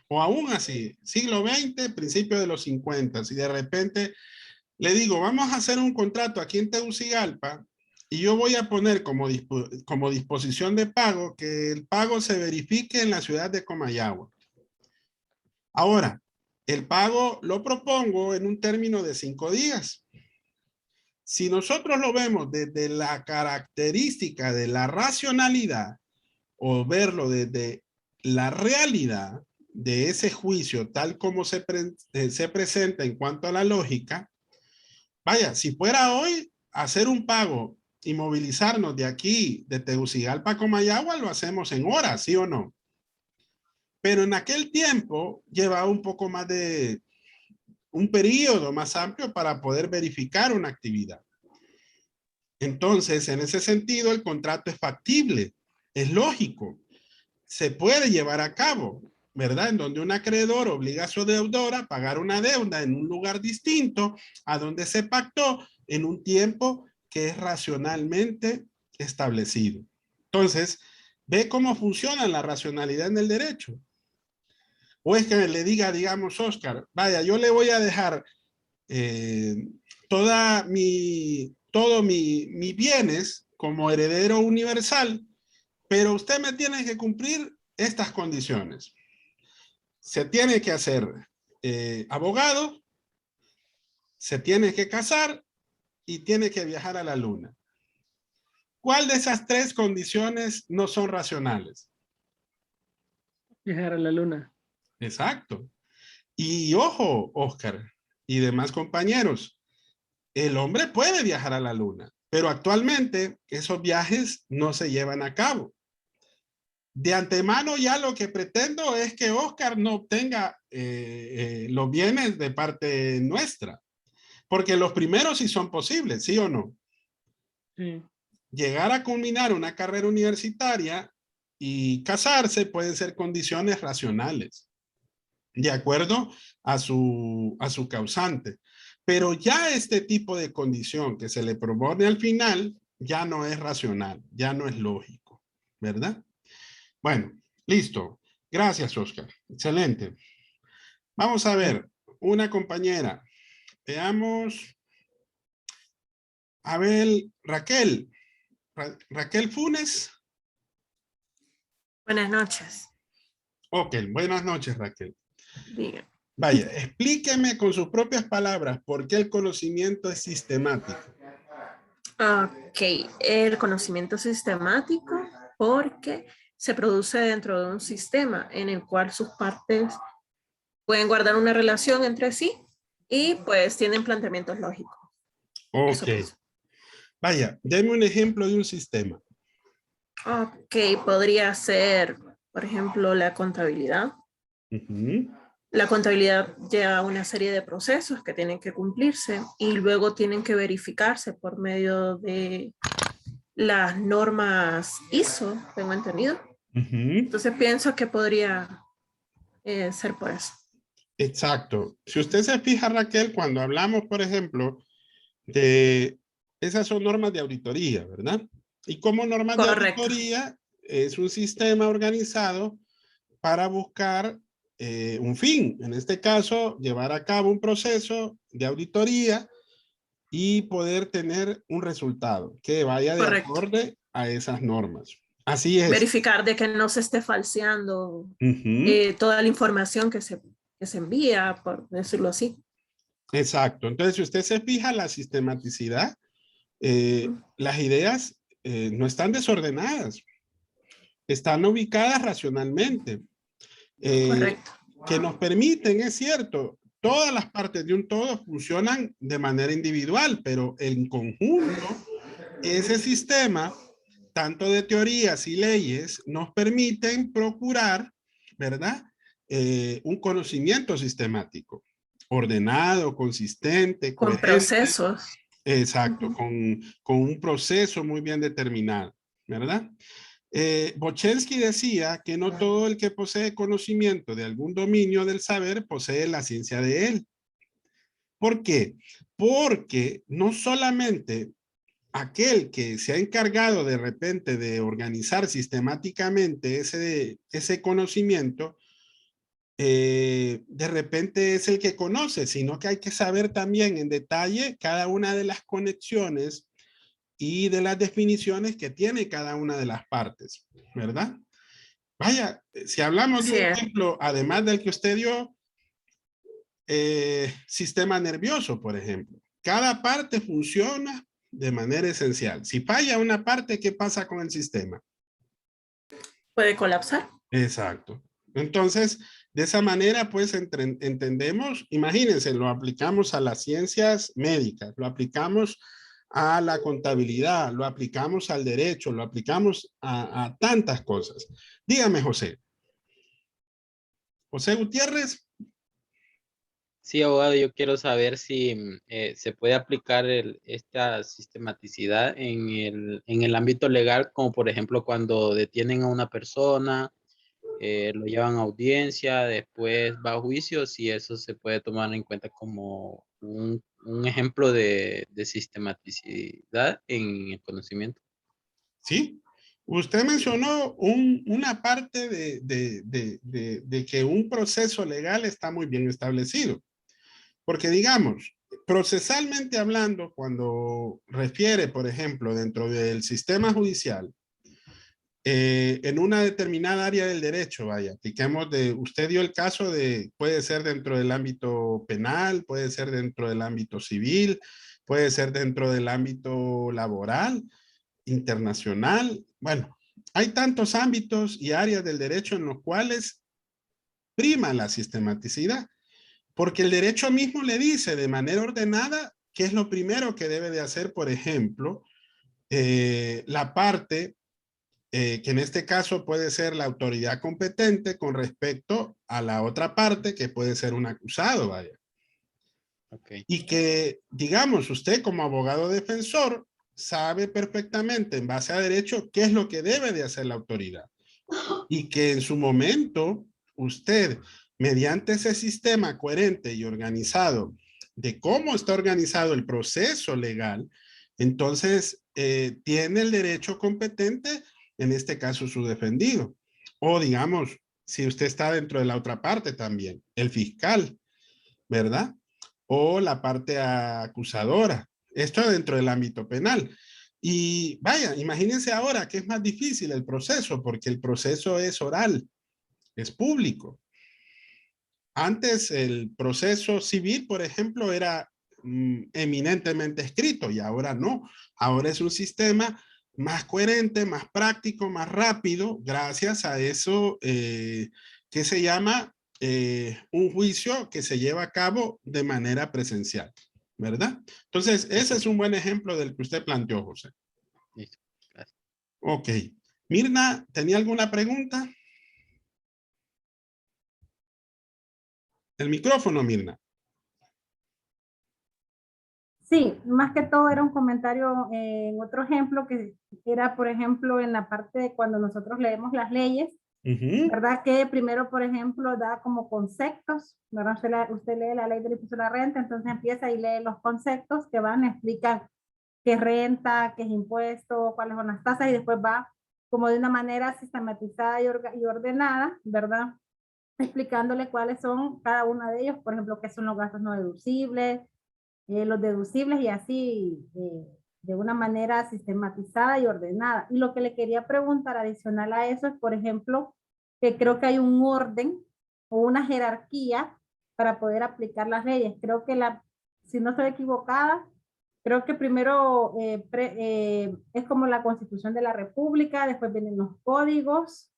O aún así, siglo XX, principio de los 50, y de repente le digo, vamos a hacer un contrato aquí en Tegucigalpa y yo voy a poner como disposición de pago que el pago se verifique en la ciudad de Comayagua. Ahora, el pago lo propongo en un término de 5 días. Si nosotros lo vemos desde la característica de la racionalidad o verlo desde la realidad de ese juicio tal como se presenta en cuanto a la lógica, vaya, si fuera hoy hacer un pago y movilizarnos de aquí, de Tegucigalpa a Comayagua, lo hacemos en horas, ¿sí o no? Pero en aquel tiempo llevaba un poco más de un periodo más amplio para poder verificar una actividad. Entonces, en ese sentido, el contrato es factible, es lógico, se puede llevar a cabo, ¿verdad? En donde un acreedor obliga a su deudor a pagar una deuda en un lugar distinto a donde se pactó en un tiempo que es racionalmente establecido. Entonces, ve cómo funciona la racionalidad en el derecho. O es que le diga, digamos, Oscar, vaya, yo le voy a dejar todos mis bienes como heredero universal, pero usted me tiene que cumplir estas condiciones. Se tiene que hacer abogado, se tiene que casar y tiene que viajar a la luna. ¿Cuál de esas tres condiciones no son racionales? Viajar a la luna. Exacto. Y ojo, Oscar y demás compañeros, el hombre puede viajar a la luna, pero actualmente esos viajes no se llevan a cabo. De antemano ya lo que pretendo es que Oscar no obtenga los bienes de parte nuestra, porque los primeros sí son posibles, ¿sí o no? Sí. Llegar a culminar una carrera universitaria y casarse pueden ser condiciones racionales, de acuerdo a su causante. Pero ya este tipo de condición que se le propone al final ya no es racional, ya no es lógico, ¿verdad? Bueno, listo. Gracias, Oscar. Excelente. Vamos a ver, una compañera. Veamos. A ver, Raquel. Raquel Funes. Buenas noches. Ok, buenas noches, Raquel. Diga. Vaya, explíqueme con sus propias palabras por qué el conocimiento es sistemático. Ok, el conocimiento sistemático porque se produce dentro de un sistema en el cual sus partes pueden guardar una relación entre sí y pues tienen planteamientos lógicos. Ok. Vaya, deme un ejemplo de un sistema. Ok, podría ser, por ejemplo, la contabilidad. La contabilidad lleva una serie de procesos que tienen que cumplirse y luego tienen que verificarse por medio de las normas ISO, tengo entendido. Entonces pienso que podría ser por eso. Exacto. Si usted se fija, Raquel, cuando hablamos, por ejemplo, de esas son normas de auditoría, ¿verdad? Y como normas de auditoría es un sistema organizado para buscar un fin. En este caso, llevar a cabo un proceso de auditoría y poder tener un resultado que vaya de acorde a esas normas. Así es. Verificar de que no se esté falseando toda la información que se envía, por decirlo así. Exacto. Entonces, si usted se fija la sistematicidad, las ideas no están desordenadas, están ubicadas racionalmente. Correcto. Que nos permiten, es cierto, todas las partes de un todo funcionan de manera individual, pero en conjunto, ese sistema, tanto de teorías y leyes, nos permiten procurar, ¿verdad? Un conocimiento sistemático, ordenado, consistente, con coherente. Procesos. Exacto, con un proceso muy bien determinado, ¿verdad? Bochensky decía que no todo el que posee conocimiento de algún dominio del saber posee la ciencia de él. ¿Por qué? Porque no solamente aquel que se ha encargado de repente de organizar sistemáticamente ese conocimiento, de repente es el que conoce, sino que hay que saber también en detalle cada una de las conexiones y de las definiciones que tiene cada una de las partes, ¿verdad? Vaya, si hablamos de un ejemplo, además del que usted dio, sistema nervioso, por ejemplo. Cada parte funciona de manera esencial. Si falla una parte, ¿qué pasa con el sistema? Puede colapsar. Exacto. Entonces, de esa manera, pues, entendemos, imagínense, lo aplicamos a las ciencias médicas, lo aplicamos a la contabilidad, lo aplicamos al derecho, lo aplicamos a tantas cosas. Dígame, José. José Gutiérrez. Sí, abogado, yo quiero saber si se puede aplicar esta sistematicidad en el ámbito legal, como por ejemplo cuando detienen a una persona, lo llevan a audiencia, después va a juicio, si eso se puede tomar en cuenta como un ejemplo de sistematicidad en el conocimiento. Sí, usted mencionó una parte de que un proceso legal está muy bien establecido. Porque digamos, procesalmente hablando, cuando refiere, por ejemplo, dentro del sistema judicial, en una determinada área del derecho, vaya, apliquemos usted dio el caso de, puede ser dentro del ámbito penal, puede ser dentro del ámbito civil, puede ser dentro del ámbito laboral, internacional. Bueno, hay tantos ámbitos y áreas del derecho en los cuales prima la sistematicidad, porque el derecho mismo le dice de manera ordenada qué es lo primero que debe de hacer, por ejemplo, la parte que en este caso puede ser la autoridad competente con respecto a la otra parte que puede ser un acusado, vaya. Okay. Y que, digamos, usted como abogado defensor sabe perfectamente en base a derecho qué es lo que debe de hacer la autoridad. Y que en su momento usted, mediante ese sistema coherente y organizado de cómo está organizado el proceso legal, entonces tiene el derecho competente, en este caso su defendido. O digamos, si usted está dentro de la otra parte también, el fiscal, ¿verdad? O la parte acusadora. Esto dentro del ámbito penal. Y vaya, imagínense ahora que es más difícil el proceso, porque el proceso es oral, es público. Antes el proceso civil, por ejemplo, era eminentemente escrito y ahora no. Ahora es un sistema más coherente, más práctico, más rápido, gracias a eso que se llama un juicio que se lleva a cabo de manera presencial, ¿verdad? Entonces, ese es un buen ejemplo del que usted planteó, José. Listo, gracias. Ok. Mirna, ¿tenía alguna pregunta? El micrófono, Mirna. Sí, más que todo era un comentario en otro ejemplo que era, por ejemplo, en la parte de cuando nosotros leemos las leyes, ¿verdad? Que primero, por ejemplo, da como conceptos, ¿verdad? Usted lee la ley del impuesto a la renta, entonces empieza y lee los conceptos que van a explicar qué es renta, qué es impuesto, cuáles son las tasas y después va como de una manera sistematizada y ordenada, ¿verdad? Explicándole cuáles son cada uno de ellos, por ejemplo, qué son los gastos no deducibles, los deducibles y así de una manera sistematizada y ordenada. Y lo que le quería preguntar adicional a eso es, por ejemplo, que creo que hay un orden o una jerarquía para poder aplicar las leyes. Creo que si no estoy equivocada, creo que primero es como la Constitución de la República, después vienen los códigos,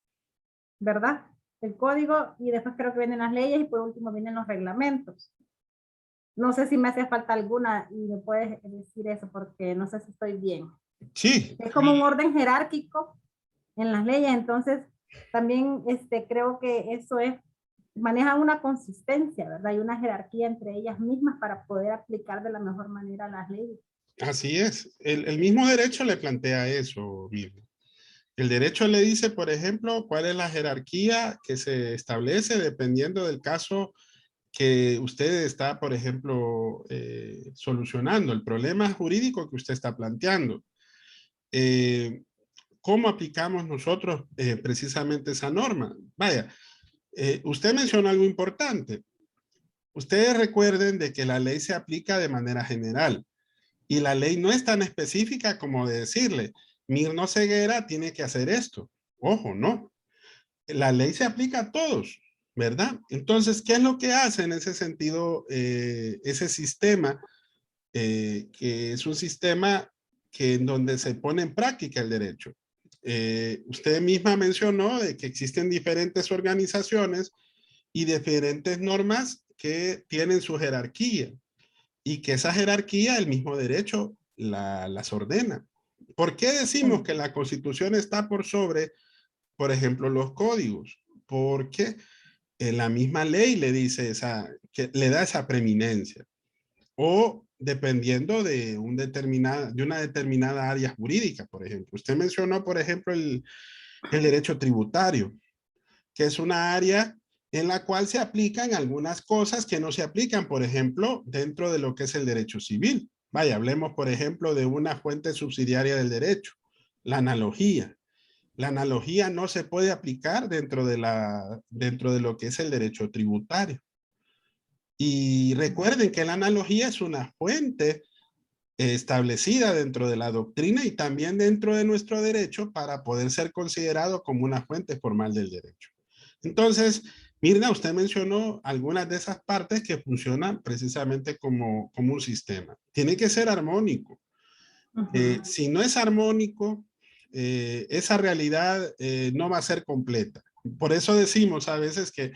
¿verdad? El código y después creo que vienen las leyes y por último vienen los reglamentos. No sé si me hace falta alguna y me puedes decir eso porque no sé si estoy bien. Sí. Es como un orden jerárquico en las leyes, entonces también creo que eso manejan una consistencia, ¿verdad? Y una jerarquía entre ellas mismas para poder aplicar de la mejor manera las leyes. Así es. El mismo derecho le plantea eso mismo. El derecho le dice, por ejemplo, cuál es la jerarquía que se establece dependiendo del caso que usted está, por ejemplo, solucionando, el problema jurídico que usted está planteando. ¿Cómo aplicamos nosotros precisamente esa norma? Vaya, usted mencionó algo importante. Ustedes recuerden de que la ley se aplica de manera general y la ley no es tan específica como de decirle, Mirno Ceguera tiene que hacer esto. Ojo, no. La ley se aplica a todos, ¿verdad? Entonces, ¿qué es lo que hace en ese sentido ese sistema? Que es un sistema en donde se pone en práctica el derecho. Usted misma mencionó de que existen diferentes organizaciones y diferentes normas que tienen su jerarquía y que esa jerarquía el mismo derecho las ordena. ¿Por qué decimos que la Constitución está por sobre, por ejemplo, los códigos? Porque la misma ley le dice que le da esa preeminencia. O dependiendo de una determinada área jurídica, por ejemplo. Usted mencionó, por ejemplo, el derecho tributario, que es una área en la cual se aplican algunas cosas que no se aplican, por ejemplo, dentro de lo que es el derecho civil. Vaya, hablemos, por ejemplo, de una fuente subsidiaria del derecho, la analogía. La analogía no se puede aplicar dentro de lo que es el derecho tributario. Y recuerden que la analogía es una fuente establecida dentro de la doctrina y también dentro de nuestro derecho para poder ser considerado como una fuente formal del derecho. Entonces, Mirna, usted mencionó algunas de esas partes que funcionan precisamente como un sistema. Tiene que ser armónico. Si no es armónico, esa realidad no va a ser completa. Por eso decimos a veces que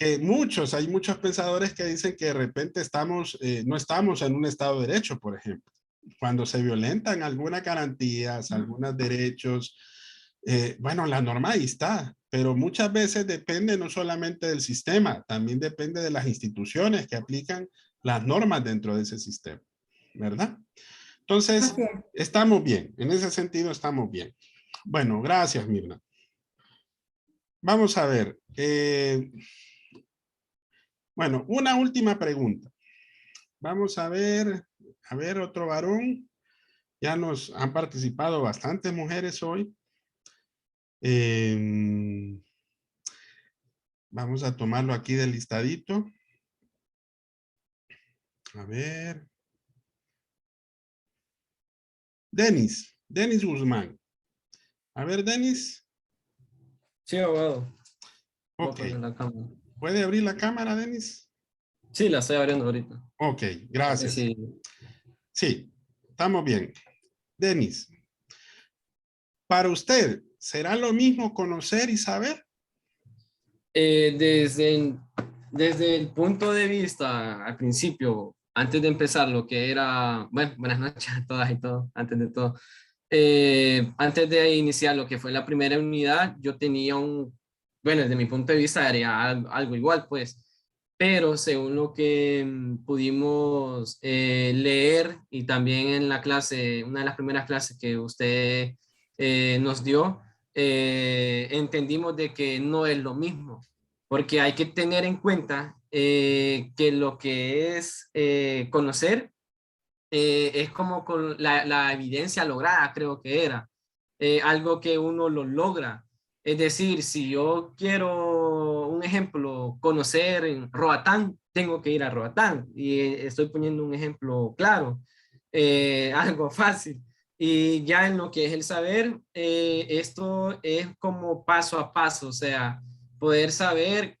hay muchos pensadores que dicen que de repente no estamos en un Estado de Derecho, por ejemplo. Cuando se violentan algunas garantías, algunos derechos, bueno, la norma ahí está, pero muchas veces depende no solamente del sistema, también depende de las instituciones que aplican las normas dentro de ese sistema, ¿verdad? Entonces, estamos bien, en ese sentido estamos bien. Bueno, gracias, Mirna. Vamos a ver. Bueno, una última pregunta. Vamos a ver otro varón. Ya nos han participado bastantes mujeres hoy. Vamos a tomarlo aquí del listadito. A ver. Denis Guzmán. A ver, Denis. Sí, abogado. Ok. ¿Puede abrir la cámara, Denis? Sí, la estoy abriendo ahorita. Ok, gracias. Sí, estamos bien. Denis, para usted, ¿será lo mismo conocer y saber? Desde el punto de vista, al principio, antes de empezar lo que era, bueno, buenas noches a todas y todos, antes de todo. Antes de iniciar lo que fue la primera unidad, yo tenía bueno, desde mi punto de vista era algo igual, pues, pero según lo que pudimos leer y también en la clase, una de las primeras clases que usted nos dio, entendimos de que no es lo mismo, porque hay que tener en cuenta que lo que es conocer es como con la evidencia lograda, creo que era, algo que uno lo logra. Es decir, si yo quiero, un ejemplo, conocer en Roatán, tengo que ir a Roatán. Y estoy poniendo un ejemplo claro, algo fácil. Y ya en lo que es el saber, esto es como paso a paso, o sea, poder saber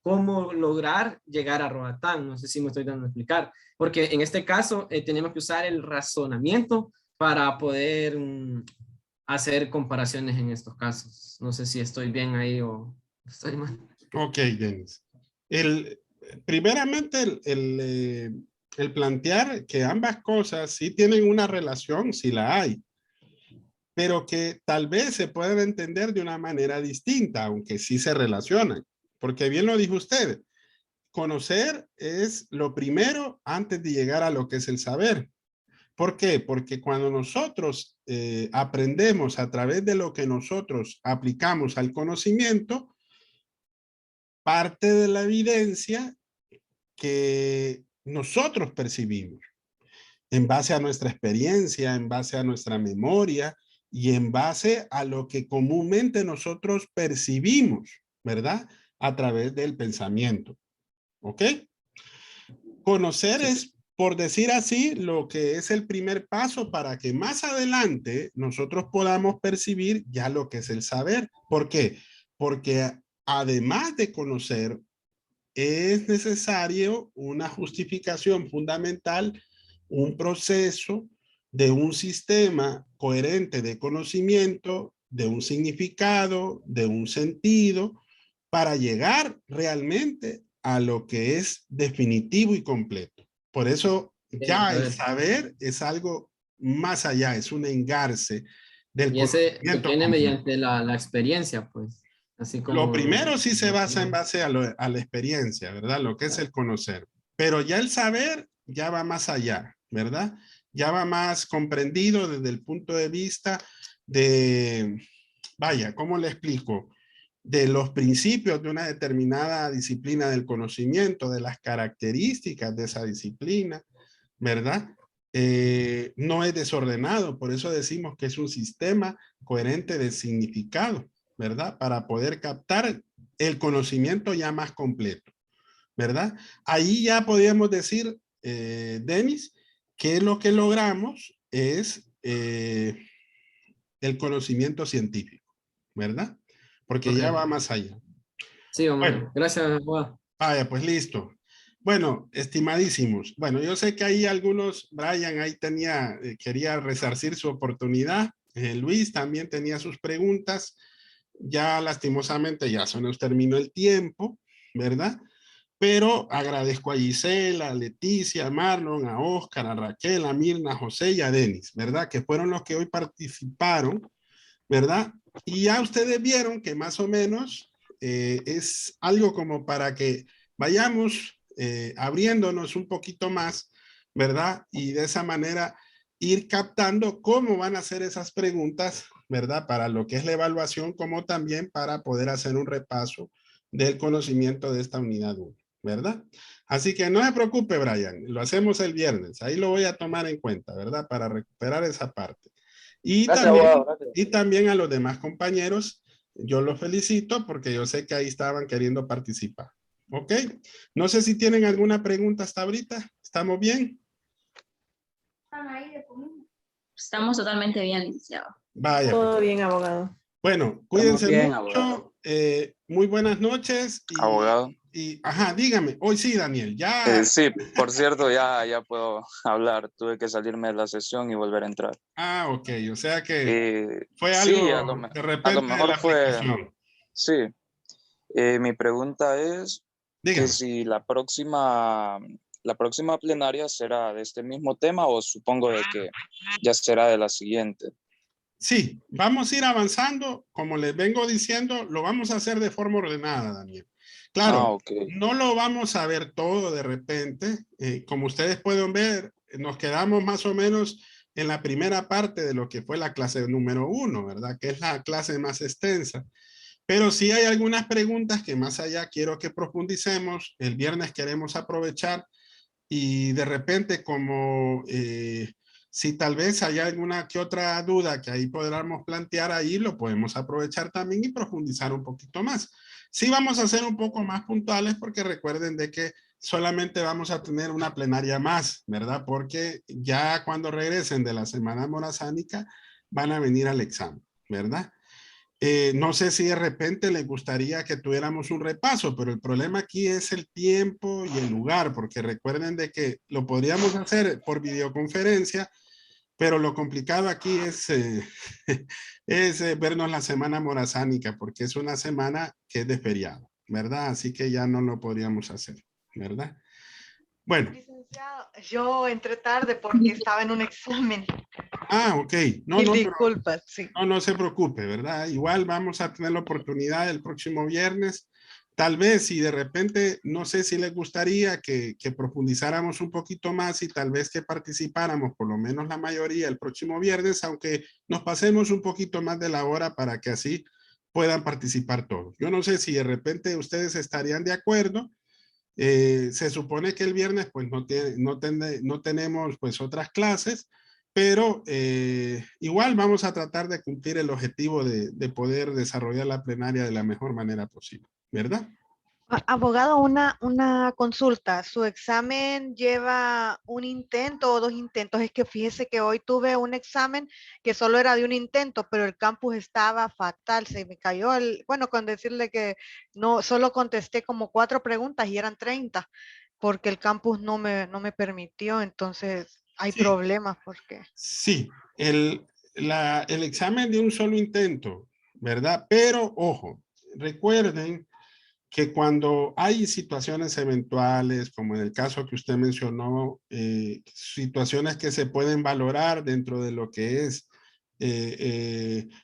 cómo lograr llegar a Roatán. No sé si me estoy dando a explicar, porque en este caso tenemos que usar el razonamiento para poder hacer comparaciones en estos casos. No sé si estoy bien ahí o estoy mal. Ok, Denis. Primeramente, el plantear que ambas cosas sí tienen una relación, sí la hay, pero que tal vez se pueden entender de una manera distinta, aunque sí se relacionan. Porque bien lo dijo usted, conocer es lo primero antes de llegar a lo que es el saber. ¿Por qué? Porque cuando nosotros aprendemos a través de lo que nosotros aplicamos al conocimiento, parte de la evidencia que nosotros percibimos en base a nuestra experiencia, en base a nuestra memoria y en base a lo que comúnmente nosotros percibimos, ¿verdad? A través del pensamiento. ¿Ok? Conocer es, por decir así, lo que es el primer paso para que más adelante nosotros podamos percibir ya lo que es el saber. ¿Por qué? Porque además de conocer, es necesario una justificación fundamental, un proceso de un sistema coherente de conocimiento, de un significado, de un sentido, para llegar realmente a lo que es definitivo y completo. Por eso ya el saber es algo más allá, es un engarce del y ese conocimiento viene completo. mediante la experiencia, pues. Así como Lo primero sí se basa en base a la experiencia, ¿verdad? Lo que es el conocer. Pero ya el saber ya va más allá, ¿verdad? Ya va más comprendido desde el punto de vista de, vaya, ¿cómo le explico? De los principios de una determinada disciplina del conocimiento, de las características de esa disciplina, ¿verdad? No es desordenado, por eso decimos que es un sistema coherente de significado, ¿verdad? Para poder captar el conocimiento ya más completo. ¿verdad? Ahí ya podríamos decir, Denis, que lo que logramos es el conocimiento científico, ¿verdad? Porque ya va más allá. Sí, vamos. Bueno, Gracias, abogado. vaya, pues listo. Bueno, estimadísimos. Bueno, yo sé que ahí algunos, Brian ahí tenía, quería resarcir su oportunidad. Luis también tenía sus preguntas. Ya lastimosamente ya se nos terminó el tiempo, ¿verdad? Pero agradezco a Gisela, a Leticia, a Marlon, a Oscar, a Raquel, a Mirna, a José y a Denis, ¿verdad? Que fueron los que hoy participaron, ¿verdad? Y ya ustedes vieron que más o menos es algo como para que vayamos abriéndonos un poquito más, ¿verdad? Y de esa manera ir captando cómo van a ser esas preguntas, ¿verdad? Para lo que es la evaluación, como también para poder hacer un repaso del conocimiento de esta unidad 1, ¿verdad? Así que no se preocupe, Brian, lo hacemos el viernes, ahí lo voy a tomar en cuenta, ¿verdad? Para recuperar esa parte. Y, Gracias, también, abogado, gracias. y también a los demás compañeros, yo los felicito porque yo sé que ahí estaban queriendo participar. ¿Ok? No sé si tienen alguna pregunta hasta ahorita. ¿Estamos bien? Estamos totalmente bien, licenciado. Vaya. Todo bien, abogado. Bueno, cuídense bien, mucho. abogado. Muy buenas noches. Abogado. Ajá, dígame. Hoy sí, Daniel. Ya. Sí, por cierto, ya puedo hablar. Tuve que salirme de la sesión y volver a entrar. Ah, ok. O sea que fue Sí, algo de repente a lo de mejor la fue. aplicación. Sí. Mi pregunta es Dígame. que si la próxima plenaria será de este mismo tema o supongo de que ya será de la siguiente. Sí, vamos a ir avanzando. Como les vengo diciendo, lo vamos a hacer de forma ordenada, Daniel. Claro, Okay. no lo vamos a ver todo de repente. Como ustedes pueden ver, nos quedamos más o menos en la primera parte de lo que fue la clase número 1, ¿verdad? Que es la clase más extensa. Pero sí hay algunas preguntas que más allá quiero que profundicemos. El viernes queremos aprovechar y de repente como si tal vez hay alguna que otra duda que ahí podamos plantear ahí, lo podemos aprovechar también y profundizar un poquito más. Sí vamos a ser un poco más puntuales porque recuerden de que solamente vamos a tener una plenaria más, ¿verdad? Porque ya cuando regresen de la semana morazánica van a venir al examen, ¿verdad? No sé si de repente les gustaría que tuviéramos un repaso, pero el problema aquí es el tiempo y el lugar, porque recuerden de que lo podríamos hacer por videoconferencia, pero lo complicado aquí es, vernos la semana morazánica, porque es una semana que es de feriado, ¿verdad? Así que ya no lo podríamos hacer, ¿verdad? Bueno. Licenciado, yo entré tarde porque estaba en un examen. Ah, ok. No, disculpas, sí. No se preocupe, ¿verdad? Igual vamos a tener la oportunidad el próximo viernes. Tal vez si de repente, no sé si les gustaría que profundizáramos un poquito más y tal vez que participáramos por lo menos la mayoría el próximo viernes, aunque nos pasemos un poquito más de la hora para que así puedan participar todos. Yo no sé si de repente ustedes estarían de acuerdo. Se supone que el viernes pues no tenemos pues otras clases, pero igual vamos a tratar de cumplir el objetivo de poder desarrollar la plenaria de la mejor manera posible, ¿verdad? Abogado, una consulta. ¿Su examen lleva un intento o 2 intentos? Es que fíjese que hoy tuve un examen que solo era de un intento, pero el campus estaba fatal. Se me cayó bueno, con decirle que no, solo contesté como 4 preguntas y eran 30, porque el campus no me permitió. Entonces hay problemas porque... Sí, el examen de un solo intento, ¿verdad? Pero ojo, recuerden que cuando hay situaciones eventuales, como en el caso que usted mencionó, situaciones que se pueden valorar dentro de lo que es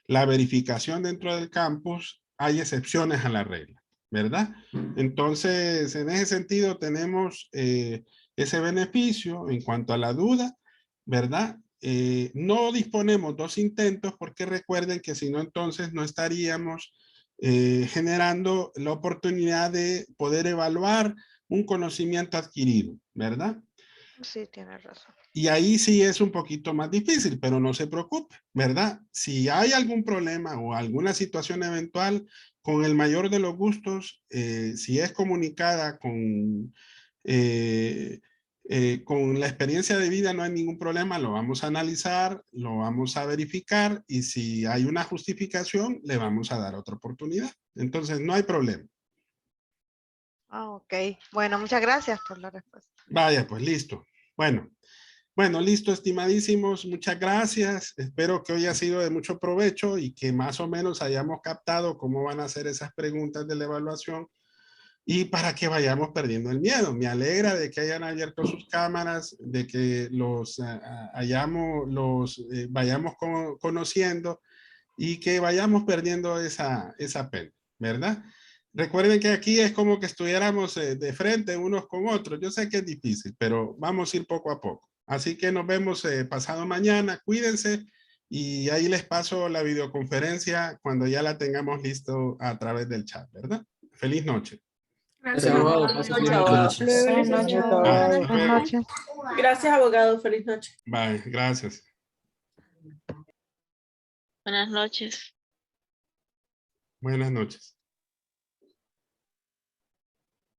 la verificación dentro del campus, hay excepciones a la regla, ¿verdad? Entonces, en ese sentido, tenemos ese beneficio en cuanto a la duda, ¿verdad? No disponemos 2 intentos porque recuerden que si no, entonces no estaríamos generando la oportunidad de poder evaluar un conocimiento adquirido, ¿verdad? Sí, tiene razón. Y ahí sí es un poquito más difícil, pero no se preocupe, ¿verdad? Si hay algún problema o alguna situación eventual, con el mayor de los gustos, si es comunicada con la experiencia de vida, no hay ningún problema, lo vamos a analizar, lo vamos a verificar y si hay una justificación, le vamos a dar otra oportunidad. Entonces, no hay problema. Ok, bueno, muchas gracias por la respuesta. Vaya, pues listo. Bueno, listo, estimadísimos. Muchas gracias. Espero que hoy ha sido de mucho provecho y que más o menos hayamos captado cómo van a ser esas preguntas de la evaluación y para que vayamos perdiendo el miedo. Me alegra de que hayan abierto sus cámaras, de que vayamos conociendo y que vayamos perdiendo esa pena, ¿verdad? Recuerden que aquí es como que estuviéramos de frente unos con otros. Yo sé que es difícil, pero vamos a ir poco a poco. Así que nos vemos pasado mañana. Cuídense y ahí les paso la videoconferencia cuando ya la tengamos listo a través del chat, ¿verdad? Feliz noche. Gracias, abogado. abogado. Feliz noche. Buenas noches. Gracias, abogado. Feliz noche. Bye, gracias. Buenas noches. Buenas noches.